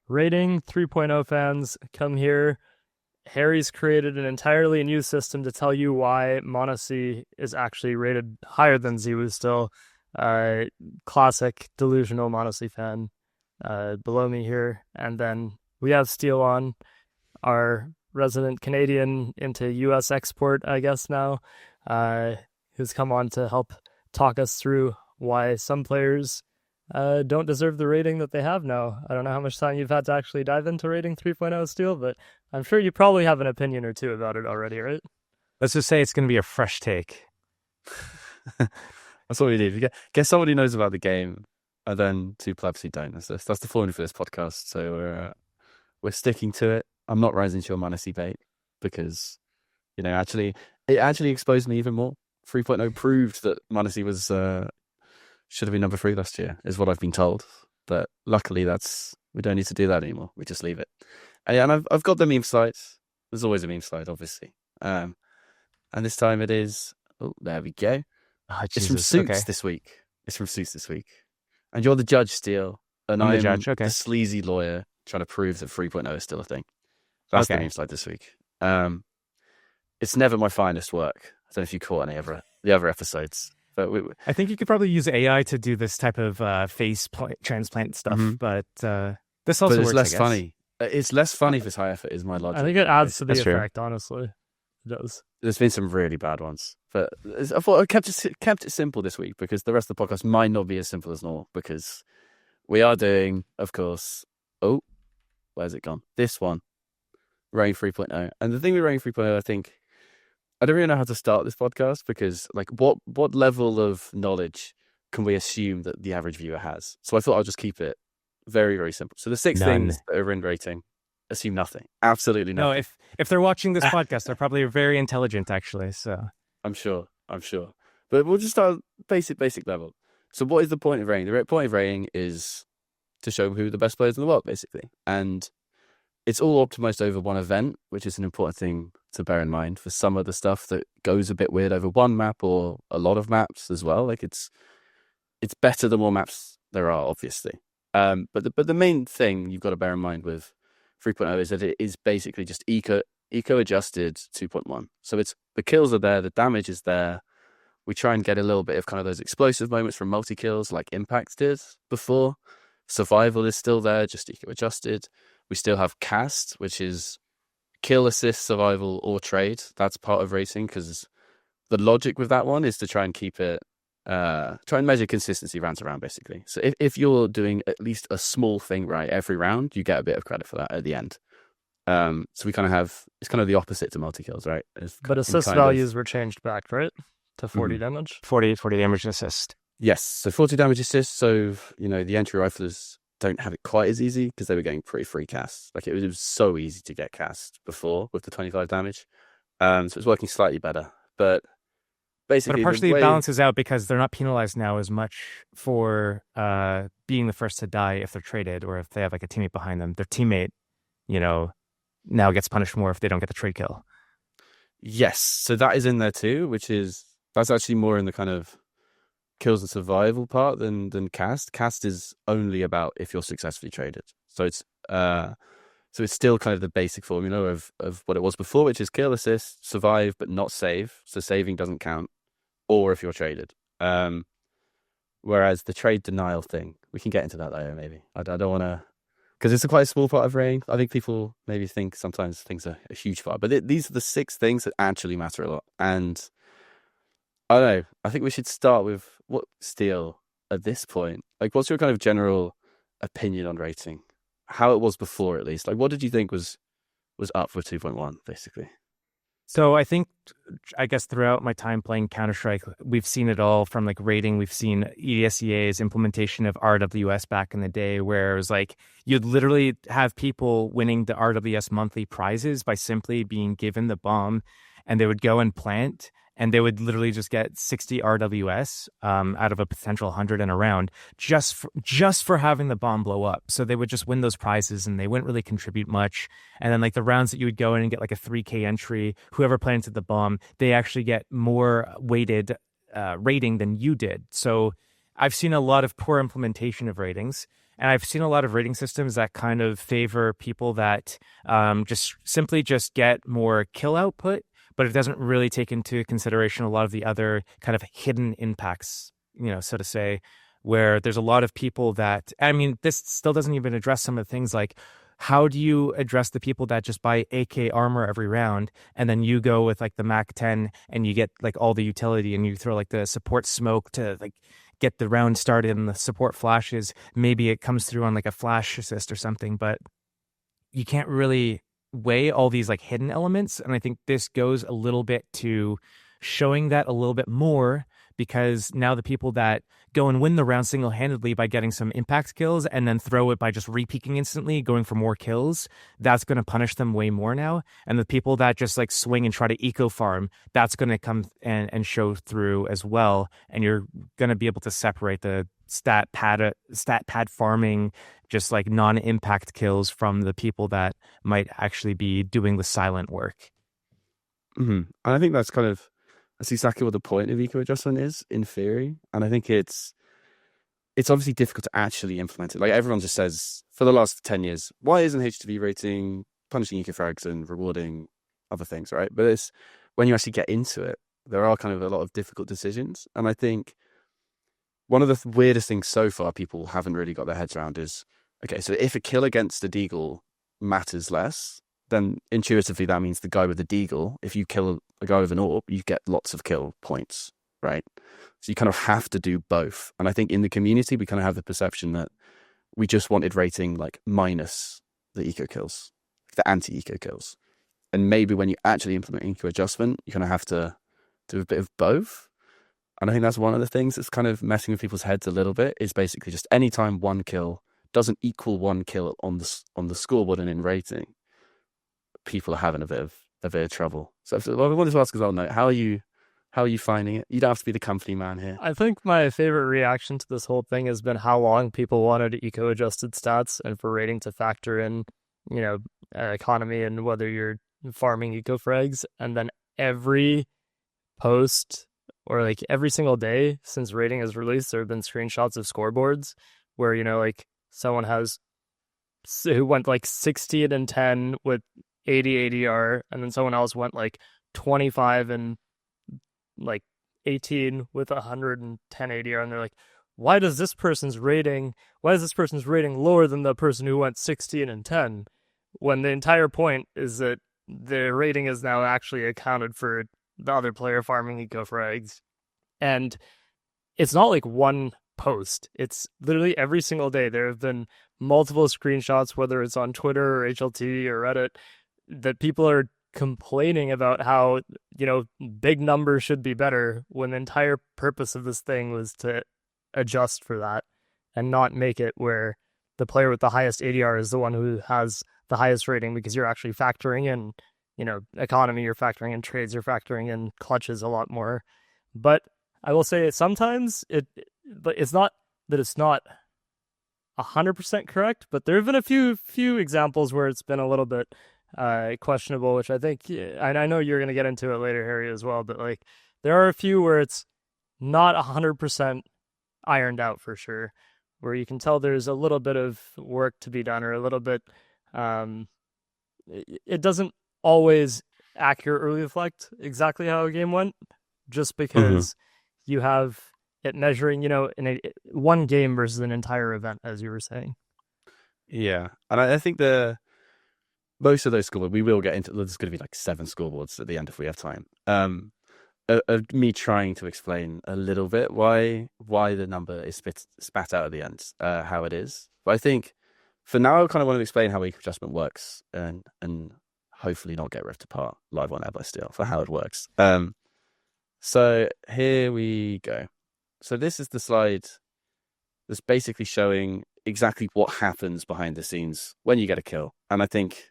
Rating 3.0 fans, come here. Harry's created an entirely new system to tell you why Monacy is actually rated higher than Ziwu still. Classic delusional Monacy fan below me here. And then we have Steele on, our resident Canadian into US export, I guess now, who's come on to help talk us through why some players don't deserve the rating that they have now. I don't know how much time you've had to actually dive into rating 3.0 Steel, but I'm sure you probably have an opinion or two about it already, right? Let's just say it's going to be a fresh take. That's what we need. Get someone who knows about the game, and then two plebs who don't. That's the formula for this podcast. So we're sticking to it. I'm not rising to your Monacy bait because, it actually exposed me even more. 3.0 proved that Monacy was should have been number 3 last year, is what I've been told. But luckily, we don't need to do that anymore. We just leave it. And I've got the meme slide. There's always a meme slide, obviously. And this time it is. Oh, there we go. Oh, it's from Suits this week. It's from Suits this week. And you're the judge, Steele. And I'm the judge. Okay. The sleazy lawyer trying to prove that 3.0 is still a thing. That's the meme slide this week. It's never my finest work. I don't know if you caught any of the other episodes. But I think you could probably use AI to do this type of face transplant stuff, but this also works. It's less funny. It's less funny if it's high effort, is my logic. I think it adds to the effect, honestly. It does. There's been some really bad ones. But I thought I kept it simple this week because the rest of the podcast might not be as simple as normal because we are doing, of course, where's it gone? This one, Rating 3.0. And the thing with Rating 3.0, I think, I don't really know how to start this podcast because, what level of knowledge can we assume that the average viewer has? So I thought I'll just keep it very, very simple. So the 6 things that are in rating, assume nothing. Absolutely nothing. No, if they're watching this podcast, they're probably very intelligent, actually. So I'm sure. But we'll just start basic level. So what is the point of rating? The point of rating is to show who the best players in the world, basically. And it's all optimized over one event, which is an important thing to bear in mind for some of the stuff that goes a bit weird over one map or a lot of maps as well. It's better the more maps there are, obviously. But the main thing you've got to bear in mind with 3.0 is that it is basically just eco adjusted 2.1. So it's the kills are there, the damage is there. We try and get a little bit of kind of those explosive moments from multi kills like Impact did before. Survival is still there, just eco adjusted. We still have cast, which is kill, assist, survival, or trade. That's part of rating because the logic with that one is to try and keep it, try and measure consistency round to round, basically. So if you're doing at least a small thing right every round, you get a bit of credit for that at the end. So we kind of have, it's kind of the opposite to multi-kills, right? But assist values were changed back, right? To 40 damage? 40 damage assist. Yes, so 40 damage assist. So, the entry riflers don't have it quite as easy because they were getting pretty free casts. It was so easy to get cast before with the 25 damage. So it's working slightly better. But basically, it partially balances out because they're not penalized now as much for being the first to die if they're traded or if they have a teammate behind them. Their teammate, now gets punished more if they don't get the trade kill. Yes, so that is in there too, that's actually more in the kind of kills and survival part than cast. Cast is only about if you're successfully traded. So it's still kind of the basic formula of what it was before, which is kill, assist, survive, but not save. So saving doesn't count, or if you're traded. Whereas the trade denial thing, we can get into that later maybe. I don't want to, because it's quite a small part of rating. I think people maybe think sometimes things are a huge part, but these are the 6 things that actually matter a lot. And I don't know, I think we should start with what Steele at this point. What's your kind of general opinion on rating? How it was before, at least. What did you think was up with 2.1, basically? So I think, I guess throughout my time playing Counter-Strike, we've seen it all from rating. We've seen ESEA's implementation of RWS back in the day, where it was you'd literally have people winning the RWS monthly prizes by simply being given the bomb, and they would go and plant, and they would literally just get 60 RWS out of a potential 100 in a round just for having the bomb blow up. So they would just win those prizes and they wouldn't really contribute much. And then the rounds that you would go in and get a 3K entry, whoever planted the bomb, they actually get more weighted rating than you did. So I've seen a lot of poor implementation of ratings. And I've seen a lot of rating systems that kind of favor people that just simply just get more kill output, but it doesn't really take into consideration a lot of the other kind of hidden impacts, so to say, where there's a lot of people that, I mean, this still doesn't even address some of the things like, how do you address the people that just buy AK armor every round and then you go with like the Mac 10 and you get like all the utility and you throw like the support smoke to like get the round started and the support flashes, maybe it comes through on like a flash assist or something, but you can't really weigh all these like hidden elements. And I think this goes a little bit to showing that a little bit more, because now the people that go and win the round single-handedly by getting some impact kills and then throw it by just re-peeking instantly, going for more kills, that's going to punish them way more now. And the people that just like swing and try to eco-farm, that's going to come and show through as well. And you're going to be able to separate the stat pad farming, just like non-impact kills, from the people that might actually be doing the silent work. And I think that's exactly what the point of eco adjustment is in theory. And I think it's obviously difficult to actually implement it. Like everyone just says for the last 10 years, why isn't HLTV rating punishing eco frags and rewarding other things, right? But it's when you actually get into it, there are kind of a lot of difficult decisions. And I think one of the weirdest things so far people haven't really got their heads around is, okay, so if a kill against a deagle matters less, then intuitively that means the guy with the deagle, if you kill a guy with an AWP, you get lots of kill points, right? So you kind of have to do both. And I think in the community, we kind of have the perception that we just wanted rating like minus the eco kills, the anti-eco kills. And maybe when you actually implement eco adjustment, you kind of have to do a bit of both. And I think that's one of the things that's kind of messing with people's heads a little bit, is basically just anytime one kill doesn't equal one kill on the scoreboard and in rating, people are having a bit of trouble. So I wanted to ask as well, Nohte, how are you finding it? You don't have to be the company man here. I think my favorite reaction to this whole thing has been how long people wanted eco-adjusted stats and for rating to factor in, economy and whether you're farming eco-frags. And then every post or like every single day since rating is released, there have been screenshots of scoreboards where, like someone who went like 16 and 10 with 80 ADR, and then someone else went like 25 and like 18 with 110 ADR, and they're like, why is this person's rating lower than the person who went 16 and 10, when the entire point is that the rating is now actually accounted for the other player farming eco frags. And it's not like one post, it's literally every single day. There have been multiple screenshots, whether it's on Twitter or HLTV or Reddit, that people are complaining about how, big numbers should be better, when the entire purpose of this thing was to adjust for that and not make it where the player with the highest ADR is the one who has the highest rating, because you're actually factoring in, economy, you're factoring in trades, you're factoring in clutches a lot more. But I will say sometimes it's not that it's not 100% correct, but there have been a few examples where it's been a little bit questionable, which I think, and I know you're going to get into it later, Harry, as well, but like there are a few where it's not 100% ironed out for sure, where you can tell there's a little bit of work to be done, or a little bit, it doesn't always accurately reflect exactly how a game went, just because you have it measuring, in one game versus an entire event, as you were saying. Yeah, and I think most of those scoreboards, we will get into, there's going to be like 7 scoreboards at the end if we have time. Me trying to explain a little bit why the number is spat out at the end, how it is. But I think for now, I kind of want to explain how eco adjustment works and hopefully not get ripped apart live on air by Steel for how it works. So here we go. So this is the slide that's basically showing exactly what happens behind the scenes when you get a kill. And I think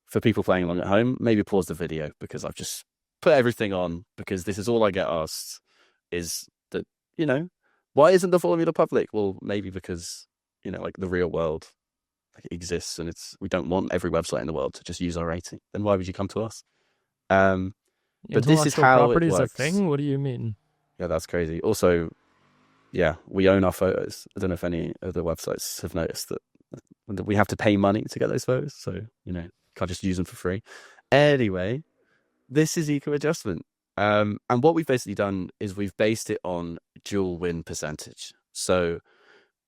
for people playing along at home, maybe pause the video, because I've just put everything on, because this is all I get asked, is that, why isn't the formula public? Well, maybe because, like the real world exists, and we don't want every website in the world to just use our rating. Then why would you come to us? But this is how it works. Property is a thing? What do you mean? Yeah, that's crazy. Also, yeah, we own our photos. I don't know if any of the websites have noticed that we have to pay money to get those photos. So, can't just use them for free. Anyway, this is eco adjustment. And what we've basically done is we've based it on dual win percentage. So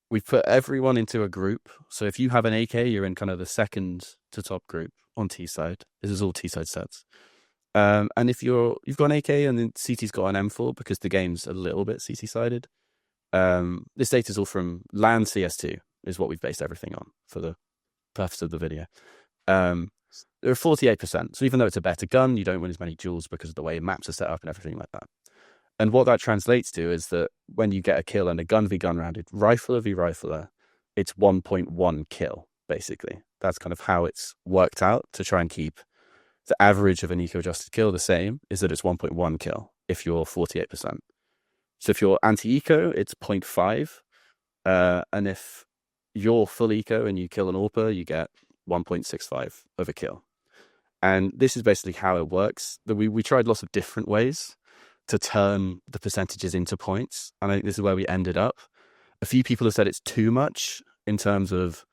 we've put everyone into a group. So if you have an AK, you're in kind of the second to top group on T side. This is all T side sets. And if you've got an AK and then CT's got an M4 because the game's a little bit CT sided. This data is all from LAN CS2 is what we've based everything on for the purpose of the video. There are 48%. So even though it's a better gun, you don't win as many duels because of the way maps are set up and everything like that. And what that translates to is that when you get a kill in a gun v gun round, rifler v rifler, it's 1.1 kill, basically. That's kind of how it's worked out to try and keep the average of an eco-adjusted kill the same, is that it's 1.1 kill if you're 48%. So if you're anti-eco, it's 0.5. And if you're full eco and you kill an AWPer, you get 1.65 of a kill. And this is basically how it works. We tried lots of different ways to turn the percentages into points. And I think this is where we ended up. A few people have said it's too much in terms of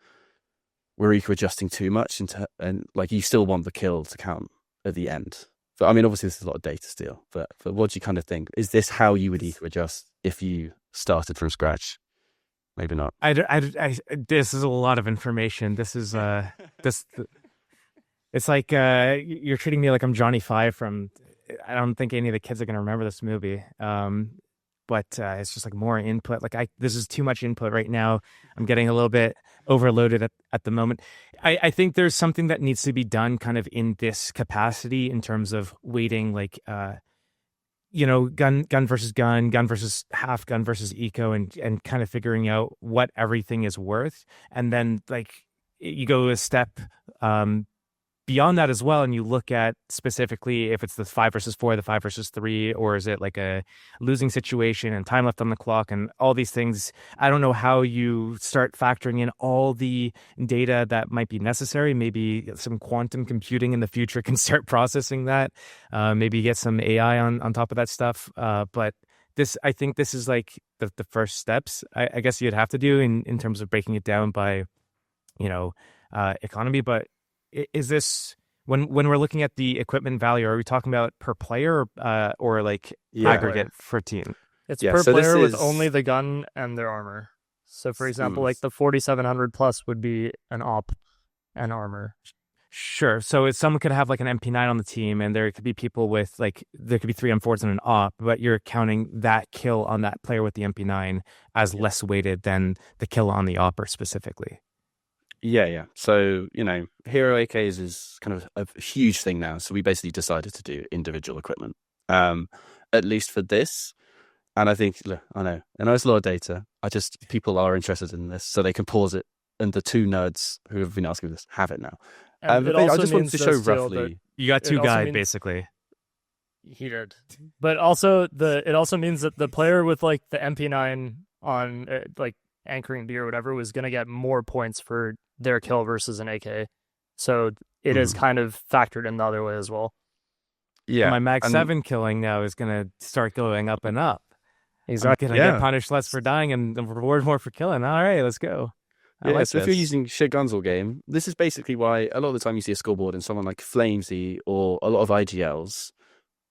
we're eco-adjusting too much and like you still want the kill to count at the end. But I mean, obviously this is a lot of data steal, but what do you kind of think? Is this how you would eco-adjust if you started from scratch? Maybe not. This is a lot of information. This is it's like you're treating me like I'm Johnny Five from. I don't think any of the kids are going to remember this movie. But it's just like more input. Like this is too much input right now. I'm getting a little bit overloaded at the moment. I think there's something that needs to be done kind of in this capacity in terms of weighting, like gun versus gun versus half, gun versus eco, and kind of figuring out what everything is worth. And then like you go a step beyond that as well, and you look at specifically if it's the 5 versus 4, the 5 versus 3, or is it like a losing situation and time left on the clock and all these things. I don't know how you start factoring in all the data that might be necessary. Maybe some quantum computing in the future can start processing that. Maybe get some AI on top of that stuff. But I think this is like the first steps I guess you'd have to do in terms of breaking it down by, economy. But is this when we're looking at the equipment value, are we talking about per player or like aggregate for team? It's per player with only the gun and their armor. So for example, like the 4700 plus would be an AWP and armor. Sure. So someone could have like an MP9 on the team, and there could be people with there could be 3 M4s and an AWP, but you're counting that kill on that player with the MP9 as less weighted than the kill on the AWPer specifically. Yeah. So, Hero AKs is kind of a huge thing now. So we basically decided to do individual equipment, at least for this. And I think, look, I know it's a lot of data. People are interested in this, so they can pause it. And the 2 nerds who have been asking this have it now. I just wanted to show roughly. You got 2 guide, basically. He did. But also, it also means that the player with like the MP9 on like anchoring B or whatever was going to get more points for their kill versus an AK. So it is kind of factored in the other way as well. Yeah. My Mag 7 killing now is going to start going up and up. Exactly. I'm going to get punished less for dying and reward more for killing. All right, let's go. So if you're using shit guns all game, this is basically why a lot of the time you see a scoreboard and someone like Flamesy or a lot of IGLs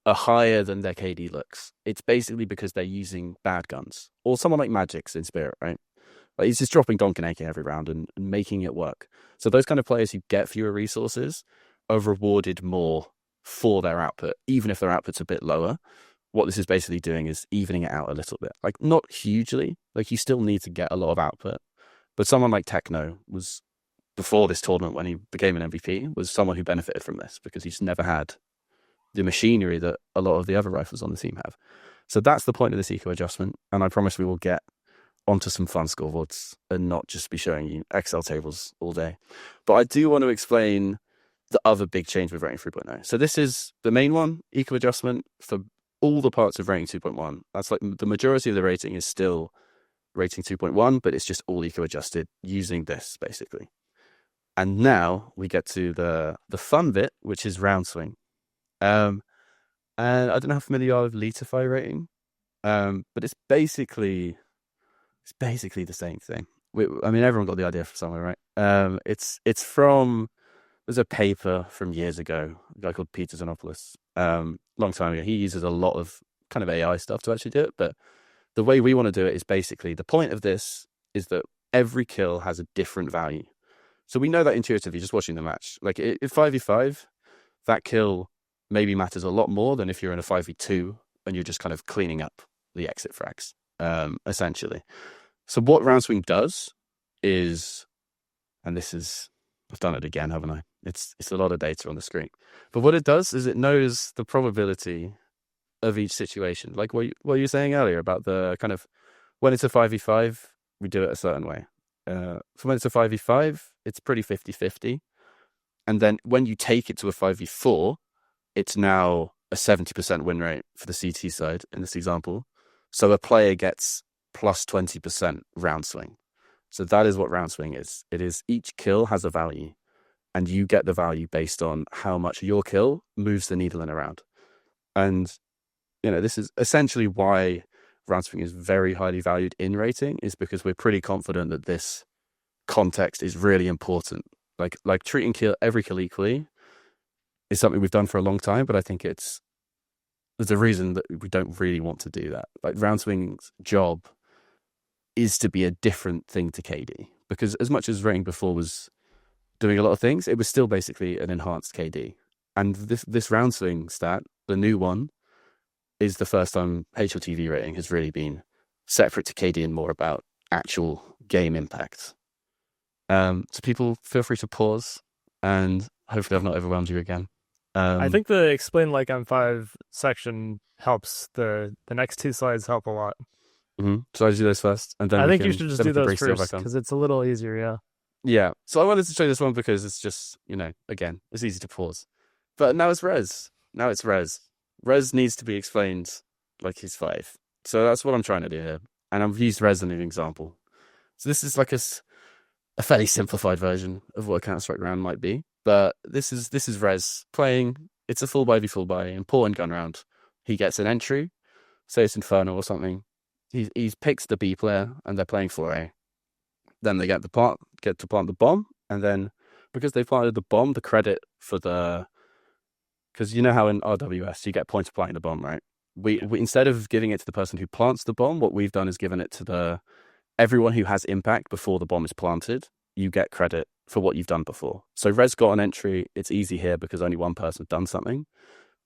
are higher than their KD looks. It's basically because they're using bad guns. Or someone like Magic's in Spirit, right? Like he's just dropping donk and AK every round and making it work. So those kind of players who get fewer resources are rewarded more for their output, even if their output's a bit lower. What this is basically doing is evening it out a little bit. Like not hugely, like you still need to get a lot of output. But someone like Techno was, before this tournament when he became an MVP, was someone who benefited from this because he's never had the machinery that a lot of the other rifles on the team have. So that's the point of this eco adjustment. And I promise we will get onto some fun scoreboards and not just be showing you Excel tables all day. But I do want to explain the other big change with Rating 3.0. So this is the main one, eco adjustment for all the parts of Rating 2.1. That's like the majority of the rating is still Rating 2.1, but it's just all eco adjusted using this basically. And now we get to the fun bit, which is round swing. And I don't know how familiar you are with Letify rating, but it's basically It's basically the same thing. I mean, everyone got the idea from somewhere, right? It's from there's a paper from years ago, a guy called Peter Xenopoulos, long time ago. He uses a lot of kind of AI stuff to actually do it, but the way we want to do it is basically the point of this is that every kill has a different value. So we know that intuitively just watching the match. Like if 5v5, that kill maybe matters a lot more than if you're in a 5v2 and you're just kind of cleaning up the exit frags, essentially. So what round swing does is, and this is, I've done it again, haven't I? It's a lot of data on the screen. But what it does is it knows the probability of each situation. Like what you were saying earlier about the kind of, when it's a 5v5, we do it a certain way. So when it's a 5v5, it's pretty 50-50. And then when you take it to a 5v4, it's now a 70% win rate for the CT side in this example. So a player gets plus 20% round swing. So that is what round swing is. It is each kill has a value, and you get the value based on how much your kill moves the needle in a round. And, you know, this is essentially why round swing is very highly valued in rating, is because we're pretty confident that this context is really important. Like treating every kill equally is something we've done for a long time, but I think there's a reason that we don't really want to do that. Like round swing's job is to be a different thing to KD, because as much as rating before was doing a lot of things, it was still basically an enhanced KD. And this round swing stat, the new one, is the first time HLTV rating has really been separate to KD and more about actual game impact. So people feel free to pause, and hopefully I've not overwhelmed you again. I think the explain like I'm 5 section helps. The next 2 slides help a lot. Mm-hmm. So I do those first, and then I think you should just do those first because it's a little easier. Yeah. So I wanted to show this one because it's just, you know, again, it's easy to pause. But now it's res. Res needs to be explained like he's 5. So that's what I'm trying to do here. And I've used res as an example. So this is like a fairly simplified version of what a Counter-Strike round might be. But this is res playing. It's a full buy v full buy, important gun round. He gets an entry, say it's Inferno or something. He picks the B player and they're playing 4A. Then they get to plant the bomb, and then because they planted the bomb, the credit for because you know how in RWS you get points for planting the bomb, right? We instead of giving it to the person who plants the bomb, what we've done is given it to everyone who has impact before the bomb is planted. You get credit for what you've done before. So Res got an entry. It's easy here because only one person has done something.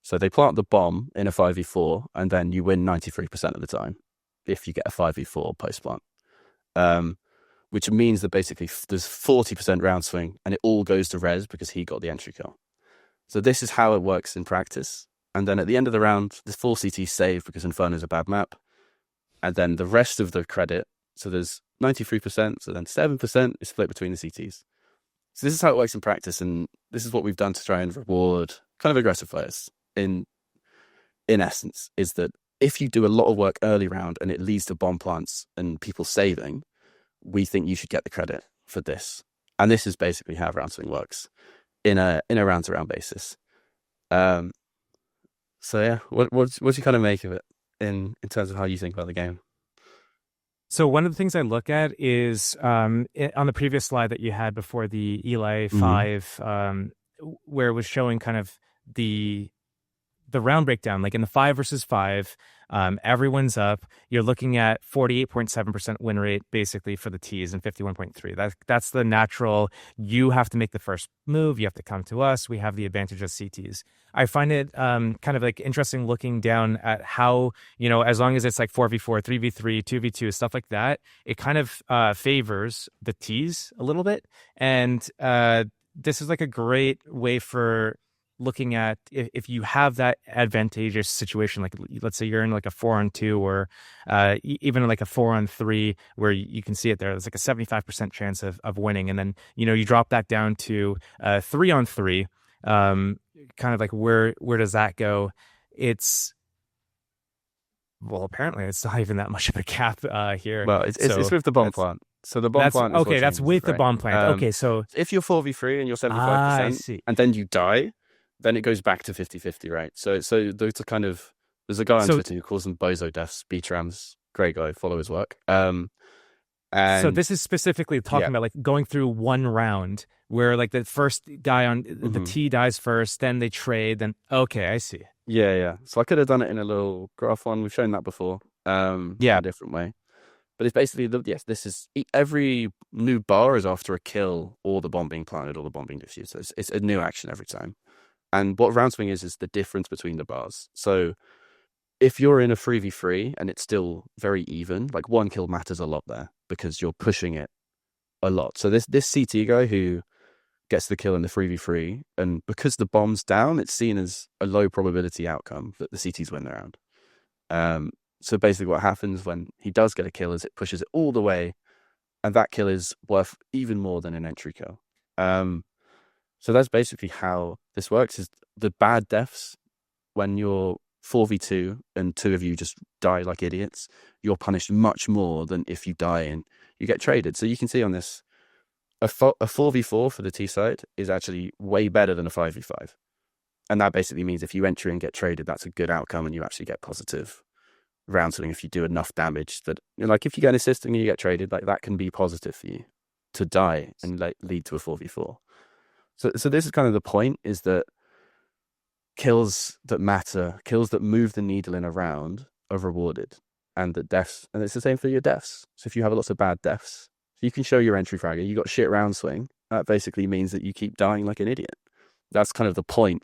So they plant the bomb in a 5v4, and then you win 93% of the time if you get a 5v4 post plant. Which means that basically there's 40% round swing, and it all goes to Res because he got the entry kill. So this is how it works in practice. And then at the end of the round, the full CT saved because Inferno is a bad map. And then the rest of the credit, so there's 93%, so then 7% is split between the CTs. So this is how it works in practice, and this is what we've done to try and reward kind of aggressive players. In essence, is that if you do a lot of work early round and it leads to bomb plants and people saving, we think you should get the credit for this. And this is basically how round swing works in a round to round basis. So yeah, what do you kind of make of it in terms of how you think about the game? So one of the things I look at is on the previous slide that you had before the Eli 5, where it was showing kind of the round breakdown, like in the 5 versus 5, everyone's up. You're looking at 48.7% win rate basically for the T's and 51.3. That's the natural. You have to make the first move. You have to come to us. We have the advantage as CTs. I find it kind of like interesting looking down at how, you know, as long as it's like 4v4, 3v3, 2v2, stuff like that, it kind of favors the T's a little bit. And this is like a great way for looking at if you have that advantageous situation, like let's say you're in like a 4-on-2 or even like a 4-on-3 where you can see it there. There's like a 75% chance of winning. And then, you know, you drop that down to 3-on-3, kind of like where does that go? Well, apparently it's not even that much of a cap here. Well, it's with the bomb plant. So the bomb plant is okay, that's with the bomb plant. Okay, so if you're 4v3 and you're 75%, and then you die, then it goes back to 50-50, right? So those are kind of, there's a guy on Twitter who calls them bozo deaths, B-trams, great guy, follow his work. So And this is specifically talking yeah, about like going through one round where like the first guy on the mhm. T dies first, then they trade, then okay, I see. Yeah. So I could have done it in a little graph one. We've shown that before, in Yeah. a different way. But it's basically yes, this is every new bar is after a kill or the bomb being planted or the bomb being defused. So it's a new action every time. And what round swing is the difference between the bars. So if you're in a 3v3 and it's still very even, like one kill matters a lot there because you're pushing it a lot. So this CT guy who gets the kill in the 3v3, and because the bomb's down, it's seen as a low probability outcome that the CTs win the round. So basically what happens when he does get a kill is it pushes it all the way, and that kill is worth even more than an entry kill. So that's basically how this works, is the bad deaths, when you're 4v2 and two of you just die like idiots, you're punished much more than if you die and you get traded. So you can see on this, a 4v4 for the T side is actually way better than a 5v5. And that basically means if you enter and get traded, that's a good outcome and you actually get positive round swing if you do enough damage. That, like, if you get an assist and you get traded, like, that can be positive for you to die and like lead to a 4v4. So this is kind of the point, is that kills that matter, kills that move the needle in a round, are rewarded, and that deaths, and it's the same for your deaths. So if you have lots of bad deaths, you can show your entry fragger, you got shit round swing, that basically means that you keep dying like an idiot. That's kind of the point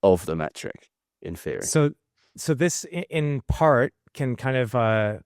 of the metric, in theory. So this in part can kind of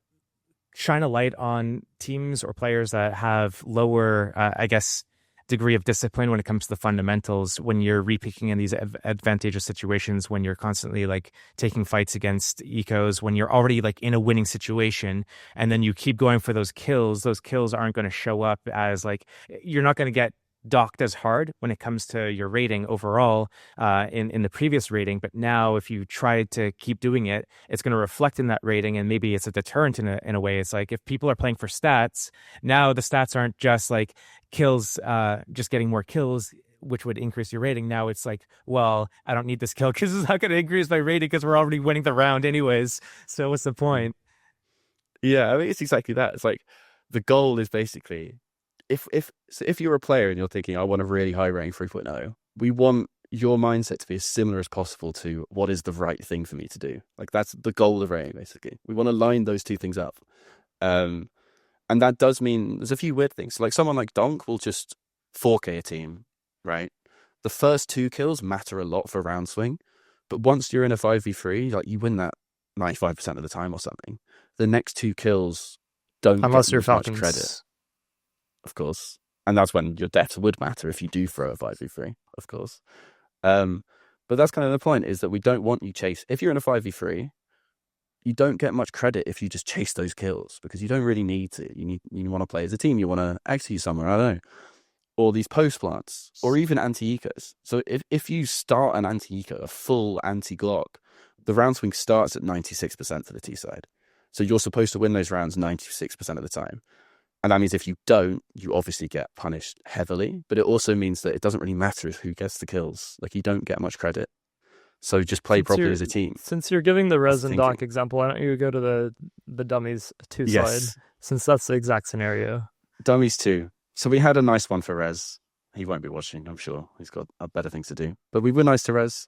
shine a light on teams or players that have lower, I guess, degree of discipline when it comes to the fundamentals, when you're repicking in these advantageous situations, when you're constantly like taking fights against ecos, when you're already like in a winning situation, and then you keep going for those kills aren't going to show up as like, you're not going to get docked as hard when it comes to your rating overall in the previous rating. But now if you try to keep doing it, it's going to reflect in that rating, and maybe it's a deterrent in a way. It's like, if people are playing for stats, now the stats aren't just like kills, just getting more kills, which would increase your rating. Now it's like, well, I don't need this kill because it's not going to increase my rating because we're already winning the round anyways. So what's the point? Yeah, I mean, it's exactly that. It's like, the goal is basically, if you're a player and you're thinking, I want a really high rating 3.0, we want your mindset to be as similar as possible to what is the right thing for me to do. Like, that's the goal of rating, basically. We want to line those two things up. And that does mean there's a few weird things. Like, someone like Donk will just 4K a team, right? The first two kills matter a lot for round swing, but once you're in a 5v3, like, you win that 95% of the time or something. The next two kills don't Unless get you're as much Falcons. credit, of course. And that's when your deaths would matter if you do throw a 5v3, of course. But that's kind of the point, is that we don't want you chase. If you're in a 5v3, you don't get much credit if you just chase those kills, because you don't really need to. You want to play as a team. You want to execute somewhere, I don't know. Or these post plants, or even anti-ecos. So if you start an anti-eco, a full anti-Glock, the round swing starts at 96% for the T side. So you're supposed to win those rounds 96% of the time. And that means if you don't, you obviously get punished heavily. But it also means that it doesn't really matter who gets the kills. Like, you don't get much credit. So just play properly as a team. Since you're giving the That's res and thinking. donk example, why don't you go to the dummies 2 Yes. side, since that's the exact scenario. Dummies 2. So we had a nice one for Rez. He won't be watching, I'm sure. He's got better things to do. But we were nice to Rez.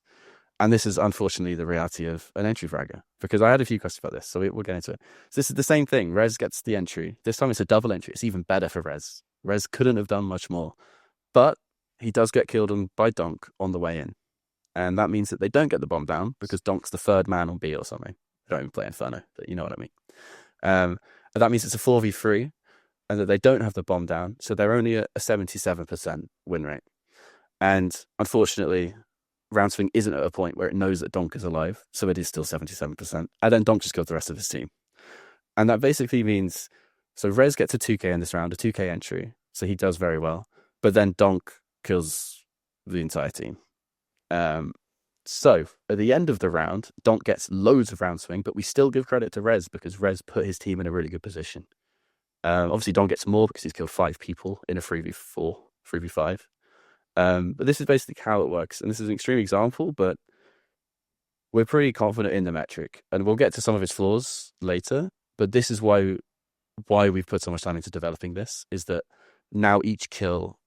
And this is unfortunately the reality of an entry fragger, because I had a few questions about this, so we'll get into it. So this is the same thing. Rez gets the entry. This time it's a double entry. It's even better for Rez. Rez couldn't have done much more. But he does get killed by Donk on the way in. And that means that they don't get the bomb down, because Donk's the third man on B or something. I don't even play Inferno, but you know what I mean. And that means it's a 4v3, and that they don't have the bomb down, so they're only at a 77% win rate. And unfortunately, round swing isn't at a point where it knows that Donk is alive, so it is still 77%. And then Donk just killed the rest of his team. And that basically means, so Rez gets a 2k in this round, a 2k entry, so he does very well. But then Donk kills the entire team. So at the end of the round, Donk gets loads of round swing, but we still give credit to Rez, because Rez put his team in a really good position. Obviously, Donk gets more because he's killed 5 people in a 3v4, 3v5. But this is basically how it works. And this is an extreme example, but we're pretty confident in the metric. And we'll get to some of its flaws later. But this is why why we've put so much time into developing this is that now each kill,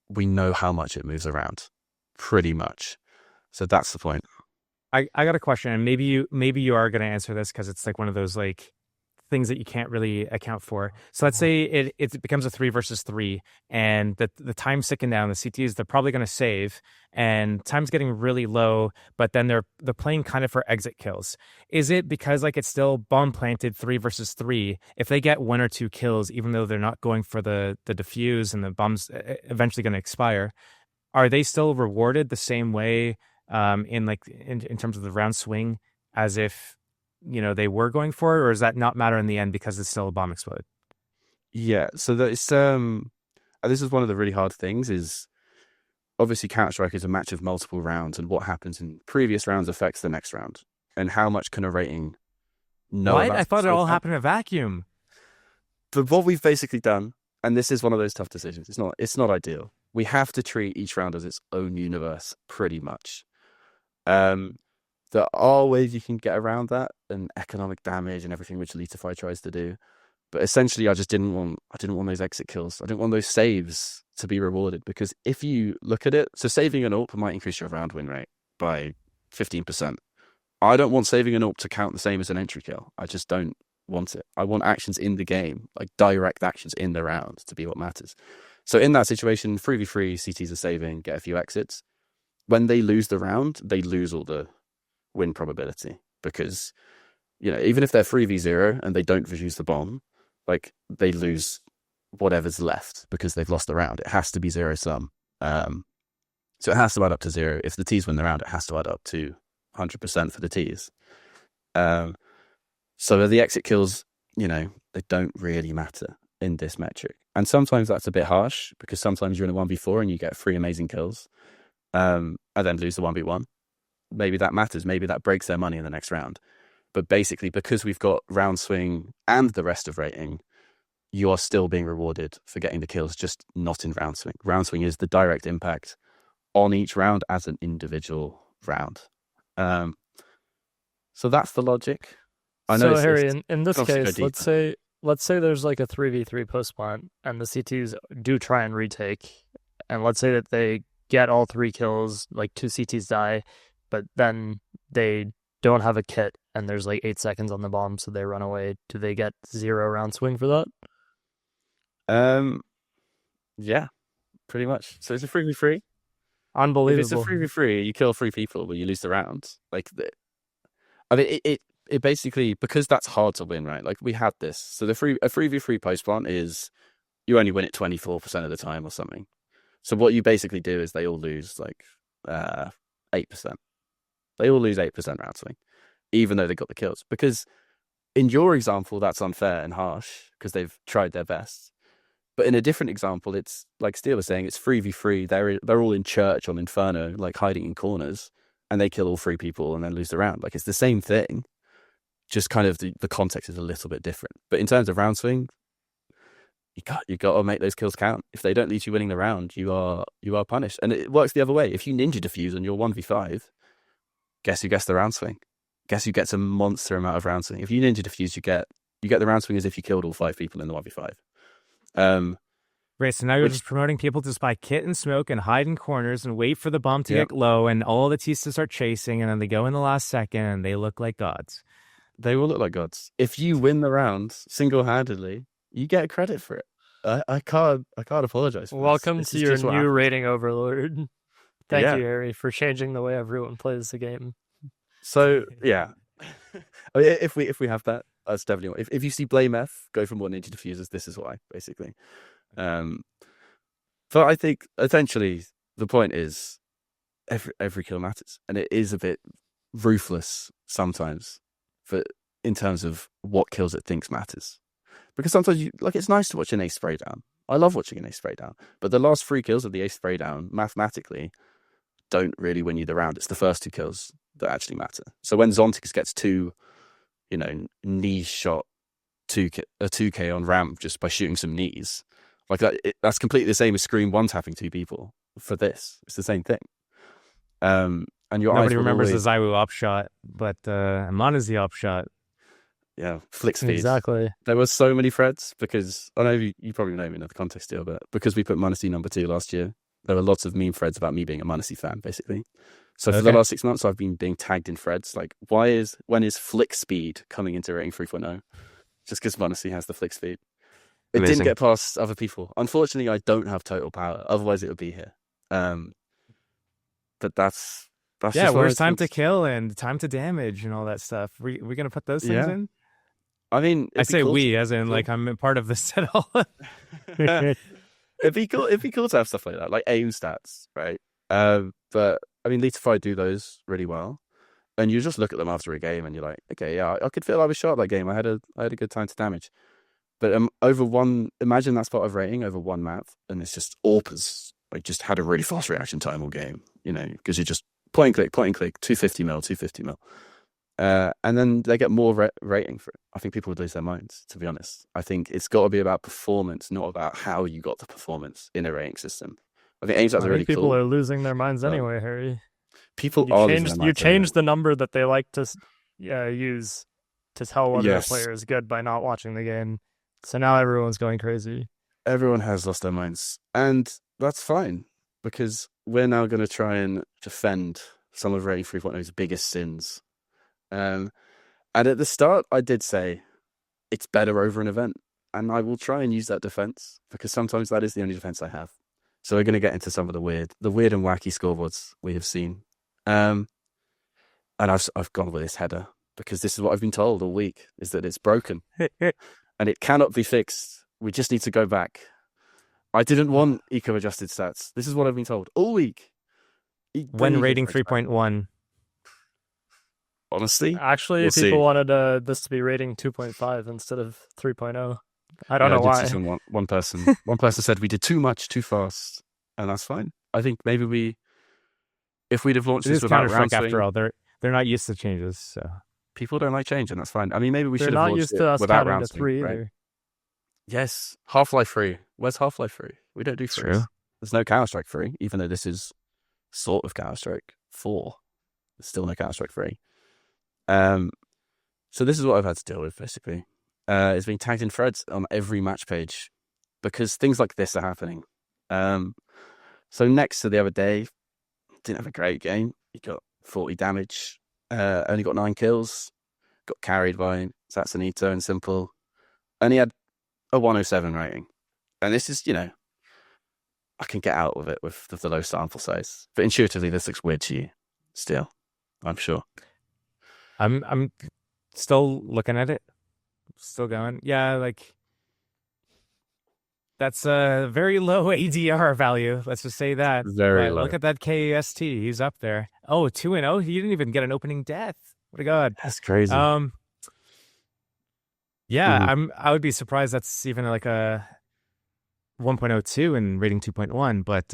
we know how much it moves around, pretty much. So that's the point. I got a question, and maybe you are going to answer this because it's like one of those like things that you can't really account for. So let's say it becomes a 3 versus 3, and the time's ticking down. The CTs, they're probably going to save, and time's getting really low. But then they're playing kind of for exit kills. Is it because like it's still bomb planted 3 versus 3? If they get 1 or 2 kills, even though they're not going for the defuse and the bomb's eventually going to expire, are they still rewarded the same way in terms of the round swing as if they were going for it, or does that not matter in the end because it's still a bomb explode? Yeah, so that it's this is one of the really hard things is obviously Counter-Strike is a match of multiple rounds, and what happens in previous rounds affects the next round, and how much can a rating know What? about I thought it so all far. happened in a vacuum. But what we've basically done, and this is one of those tough decisions, it's not ideal. We have to treat each round as its own universe, pretty much. There are ways you can get around that, and economic damage and everything which Letify tries to do. But essentially, I didn't want those exit kills. I didn't want those saves to be rewarded, because if you look at it, so saving an AWP might increase your round win rate by 15%. I don't want saving an AWP to count the same as an entry kill. I just don't want it. I want actions in the game, like direct actions in the round, to be what matters. So in that situation, 3v3, CTs are saving, get a few exits. When they lose the round, they lose all the win probability, because even if they're 3v0 and they don't defuse the bomb, like they lose whatever's left because they've lost the round. It has to be zero sum. So it has to add up to 0. If the T's win the round, it has to add up to 100% for the T's. So the exit kills, they don't really matter in this metric. And sometimes that's a bit harsh, because sometimes you're in a 1v4 and you get 3 amazing kills, and then lose the 1v1. Maybe that matters. Maybe that breaks their money in the next round. But basically, because we've got round swing and the rest of rating, you are still being rewarded for getting the kills, just not in round swing. Round swing is the direct impact on each round as an individual round. So that's the logic. I know. So Harry, in this case, deeper. let's say there's like a 3v3 post plant, and the CTs do try and retake, and let's say that they get all 3 kills, like 2 CTs die, but then they don't have a kit, and there's like 8 seconds on the bomb, so they run away. Do they get 0 round swing for that? Yeah, pretty much. So it's a 3v3. Unbelievable. If it's a 3v3, you kill 3 people, but you lose the round. Like, I mean, it basically, because that's hard to win, right? Like, we had this. So a 3v3 post plant is you only win it 24% of the time or something. So what you basically do is they all lose like 8%. They all lose 8% round swing, even though they got the kills. Because in your example, that's unfair and harsh because they've tried their best. But in a different example, it's like Steele was saying, it's 3v3. They're all in church on Inferno, like hiding in corners, and they kill all 3 people and then lose the round. Like, it's the same thing, just kind of the context is a little bit different. But in terms of round swing, you got to make those kills count. If they don't lead you winning the round, you are punished. And it works the other way. If you ninja defuse and you're 1v5, guess who gets the round swing? Guess who gets a monster amount of round swing? If you ninja defuse, you get the round swing as if you killed all 5 people in the 1v5. Right, so now you're just promoting people to just buy kit and smoke and hide in corners and wait for the bomb to get low and all the T's to start chasing, and then they go in the last second and they look like gods. They will look like gods. If you win the round single-handedly, you get credit for it. I can't apologize for Welcome this. to your new rating overlord. Thank you, Harry, for changing the way everyone plays the game. So yeah, I mean, if we have that, that's definitely if you see Blame F go from 1 ninja diffusers, this is why, basically. But I think essentially the point is every kill matters, and it is a bit ruthless sometimes in terms of what kills it thinks matters. Because sometimes it's nice to watch an ace spray down. I love watching an ace spray down, but the last 3 kills of the ace spray down mathematically don't really win you the round. It's the first 2 kills that actually matter. So when Zontix gets 2, knee shot, a 2k on ramp just by shooting some knees, like that's completely the same as Scream 1 tapping 2 people for this. It's the same thing. And your Nobody eyes remembers the Zywoo op shot, but Amon is the op shot. Yeah, flick speed. Exactly. There were so many threads because I know you probably know me in the context deal, but because we put Monasy #2 last year, there were lots of meme threads about me being a Monasy fan, basically. So for the last 6 months, I've been being tagged in threads like, when is flick speed coming into rating 3.0? Just because Monasy has the flick speed. It Amazing. didn't get past other people. Unfortunately, I don't have total power. Otherwise, it would be here. But that's yeah, just where's time to kill and time to damage and all that stuff? We're going to put those things in? I mean, I say we, as in like I'm a part of this at all. It'd be cool. It'd be cool to have stuff like that, like aim stats, right? But I mean, Leafify do those really well, and you just look at them after a game, and you're like, okay, yeah, I could feel I was sharp that game. I had a good time to damage. But imagine that spot of rating over one map, and it's just AWPers. Like, just had a really fast reaction time all game, because you just point and click, 250 mil, 250 mil. And then they get more rating for it. I think people would lose their minds, to be honest. I think it's got to be about performance, not about how you got the performance in a rating system. I think aim stats are really cool. People are losing their minds anyway, Harry. People are losing their minds. You changed the number that they like to use to tell whether a player is good by not watching the game. So now everyone's going crazy. Everyone has lost their minds. And that's fine, because we're now going to try and defend some of Rating 3.0's biggest sins. And at the start, I did say it's better over an event, and I will try and use that defense because sometimes that is the only defense I have. So we're going to get into some of the weird and wacky scoreboards we have seen. And I've gone with this header because this is what I've been told all week, is that it's broken and it cannot be fixed. We just need to go back. I didn't want eco-adjusted stats. This is what I've been told all week. When rating 3.1. Honestly, actually, people wanted this to be rating 2.5 instead of 3.0. I don't know why. One person said we did too much too fast, and that's fine. I think maybe if we'd have launched this without round swing, after all, they're not used to changes, so people don't like change, and that's fine. I mean, maybe we should have not launched used to it us without counting round to swing, 3 right? either. Yes, Half-Life 3. Where's Half-Life 3? We don't do 3. True. There's no Counter-Strike 3, even though this is sort of Counter-Strike 4. There's still no Counter-Strike 3. So this is what I've had to deal with, basically. It's been tagged in threads on every match page because things like this are happening. So nexa the other day didn't have a great game. He got 40 damage, only got 9 kills, got carried by Satsunito and Simple, and he had a 107 rating. And this is, I can get out of it with the low sample size, but intuitively this looks weird to you still, I'm sure. I'm still looking at it. Still going. Yeah, like that's a very low ADR value. Let's just say that. Very low. Look at that KAST. He's up there. Oh, 2-0. He didn't even get an opening death. What a god. That's crazy. Yeah, I would be surprised that's even like a 1.02 in rating 2.1, but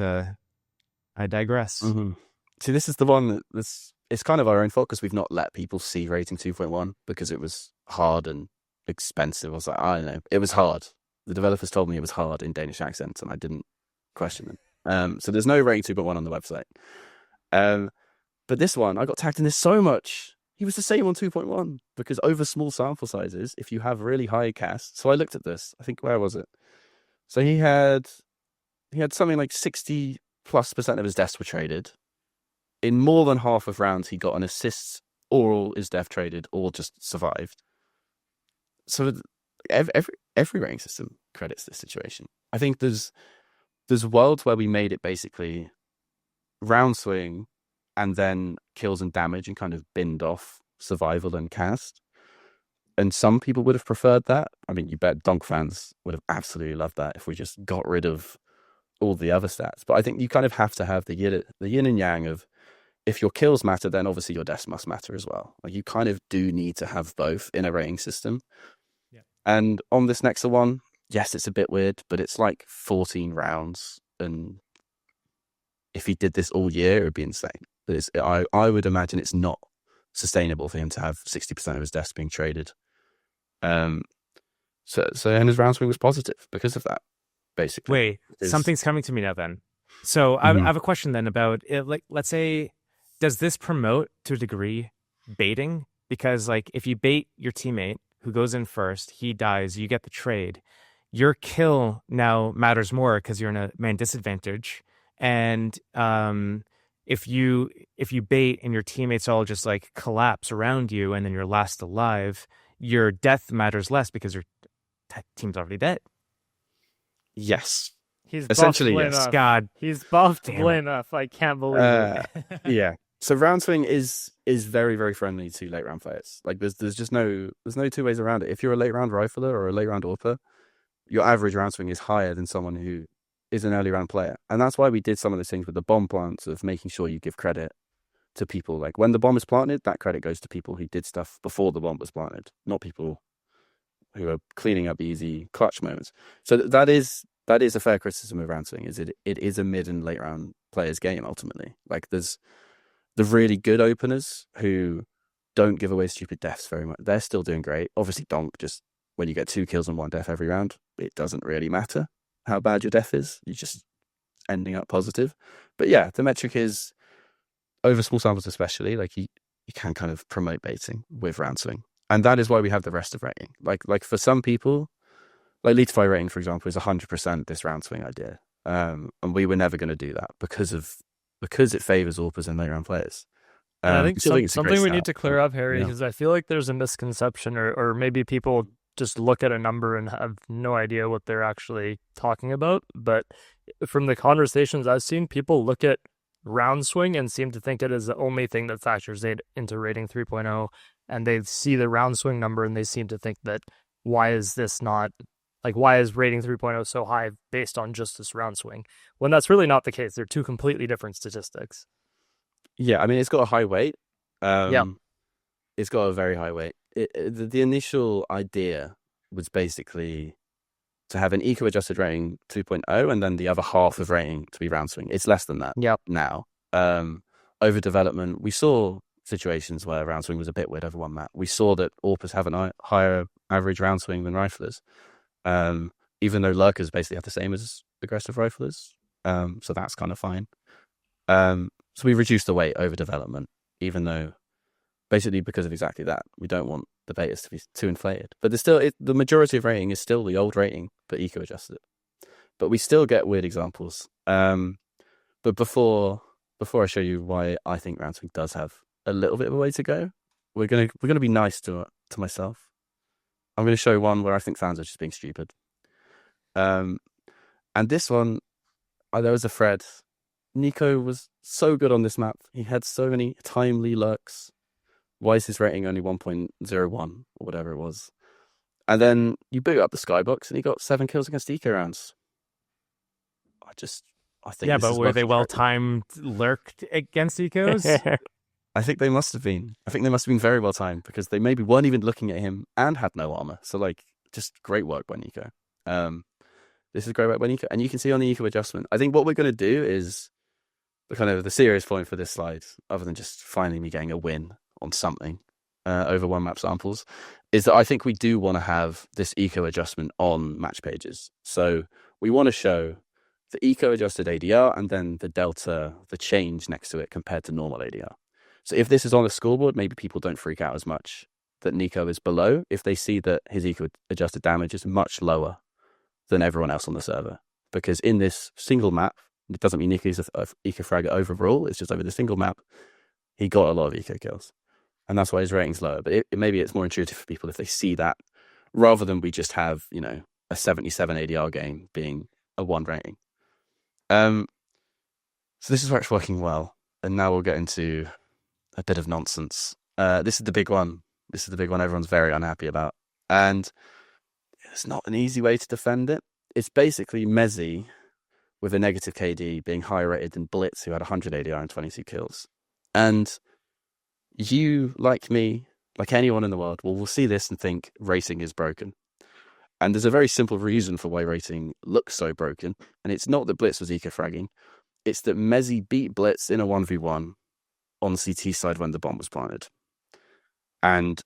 I digress. Mm-hmm. See, this is the one that's it's kind of our own fault because we've not let people see rating 2.1 because it was hard and expensive. I was like, I don't know. It was hard. The developers told me it was hard in Danish accents and I didn't question them. So there's no rating 2.1 on the website. But this one, I got tagged in this so much. He was the same on 2.1 because over small sample sizes, if you have really high cast. So I looked at this. I think, where was it? So he had something like 60+% of his deaths were traded. In more than half of rounds, he got an assist, or all his death traded, or just survived. So every rating system credits this situation. I think there's worlds where we made it basically round swing and then kills and damage and kind of binned off survival and cast. And some people would have preferred that. I mean, you bet donk fans would have absolutely loved that if we just got rid of all the other stats. But I think you kind of have to have the yin and yang of, if your kills matter, then obviously your deaths must matter as well. Like, you kind of do need to have both in a rating system. Yeah. And on this nexa one, yes, it's a bit weird, but it's like 14 rounds. And if he did this all year, it would be insane. I would imagine it's not sustainable for him to have 60% of his deaths being traded. And his round swing was positive because of that, basically. Wait, something's coming to me now then. So I have a question then about it. Like, let's say, does this promote to a degree baiting? Because like if you bait your teammate who goes in first, he dies, you get the trade. Your kill now matters more because you're in a man disadvantage. And if you bait and your teammates all just like collapse around you and then you're last alive, your death matters less because your team's already dead. Yes. He's Essentially, buffed yes. enough. God, He's buffed damn it. enough. I can't believe it. Yeah. So round swing is very, very friendly to late round players. Like there's just there's no two ways around it. If you're a late round rifler or a late round AWPer, your average round swing is higher than someone who is an early round player. And that's why we did some of those things with the bomb plants of making sure you give credit to people. Like when the bomb is planted, that credit goes to people who did stuff before the bomb was planted, not people who are cleaning up easy clutch moments. So that is a fair criticism of round swing, is it is a mid and late round player's game ultimately. Like there's the really good openers who don't give away stupid deaths very much. They're still doing great. Obviously, donk, just when you get 2 kills and 1 death every round, it doesn't really matter how bad your death is. You're just ending up positive. But yeah, the metric is over small samples, especially like you can kind of promote baiting with round swing, and that is why we have the rest of rating. Like for some people, like Leadify rating, for example, is 100% this round swing idea, and we were never going to do that because it favors AWPers and late round players. And I think it's a something great we stat, need to clear up, Harry, yeah. because I feel like there's a misconception, or maybe people just look at a number and have no idea what they're actually talking about. But from the conversations I've seen, people look at round swing and seem to think it is the only thing that factors into rating 3.0, and they see the round swing number and they seem to think that why is rating 3.0 so high based on just this round swing, when that's really not the case. They're two completely different statistics. Yeah, I mean, it's got a high weight. Yeah. It's got a very high weight. The initial idea was basically to have an eco-adjusted rating 2.0 and then the other half of rating to be round swing. It's less than that now. Over development, we saw situations where round swing was a bit weird over one map. We saw that AWPers have a higher average round swing than riflers, even though lurkers basically have the same as aggressive riflers. So that's kind of fine. So we reduced the weight over development, even though basically because of exactly that. We don't want the betas to be too inflated. But there's still the majority of rating is still the old rating, but eco-adjusted. But we still get weird examples. But before I show you why I think round swing does have a little bit of a way to go, we're gonna be nice to myself. I'm gonna show one where I think fans are just being stupid. And this one, there was a thread. Nico was so good on this map. He had so many timely lurks. Why is his rating only 1.01 or whatever it was? And then you boot up the skybox and he got 7 kills against eco rounds. I think. Yeah, but were they well timed lurked against ecos? I think they must have been. I think they must have been very well timed because they maybe weren't even looking at him and had no armor. So like, just great work by Nico. This is great work by Nico, and you can see on the eco adjustment. I think what we're going to do is the serious point for this slide, other than just finally me getting a win on something over one map samples, is that I think we do want to have this eco adjustment on match pages. So we want to show the eco adjusted ADR and then the delta, the change next to it compared to normal ADR. So if this is on the scoreboard, maybe people don't freak out as much that Nico is below if they see that his eco adjusted damage is much lower than everyone else on the server. Because in this single map, it doesn't mean Nico's an eco fragger overall, it's just over the single map, he got a lot of eco kills. And that's why his rating's lower. But maybe it's more intuitive for people if they see that, rather than we just have, a 77 ADR game being a 1 rating. So this is where it's working well. And now we'll get into a bit of nonsense. This is the big one. This is the big one everyone's very unhappy about. And it's not an easy way to defend it. It's basically Mezzi with a negative KD being higher rated than Blitz, who had 100 ADR and 22 kills. And you, like me, like anyone in the world, will see this and think racing is broken. And there's a very simple reason for why rating looks so broken. And it's not that Blitz was eco-fragging. It's that Mezzi beat Blitz in a 1v1 on CT side when the bomb was planted. And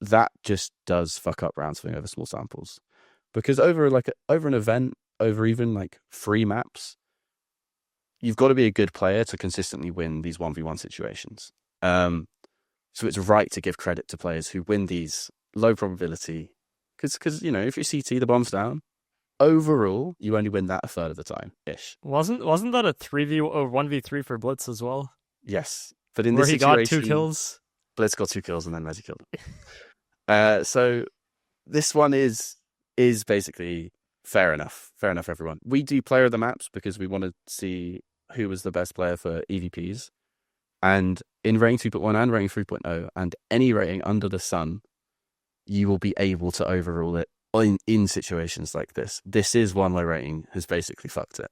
that just does fuck up round swing over small samples. Because over an event, over even like 3 maps, you've got to be a good player to consistently win these 1v1 situations. So it's right to give credit to players who win these low probability. Because you know, if you CT, the bomb's down. Overall, you only win that a third of the time ish. Wasn't that a 3v or 1v3 for Blitz as well? Yes, but in Where this he situation, got 2 kills. Blitz got 2 kills and then Messi killed him. So this one is basically fair enough. Fair enough, everyone. We do player of the maps because we want to see who was the best player for EVPs. And in rating 2.1 and rating 3.0 and any rating under the sun, you will be able to overrule it in situations like this. This is one where rating has basically fucked it.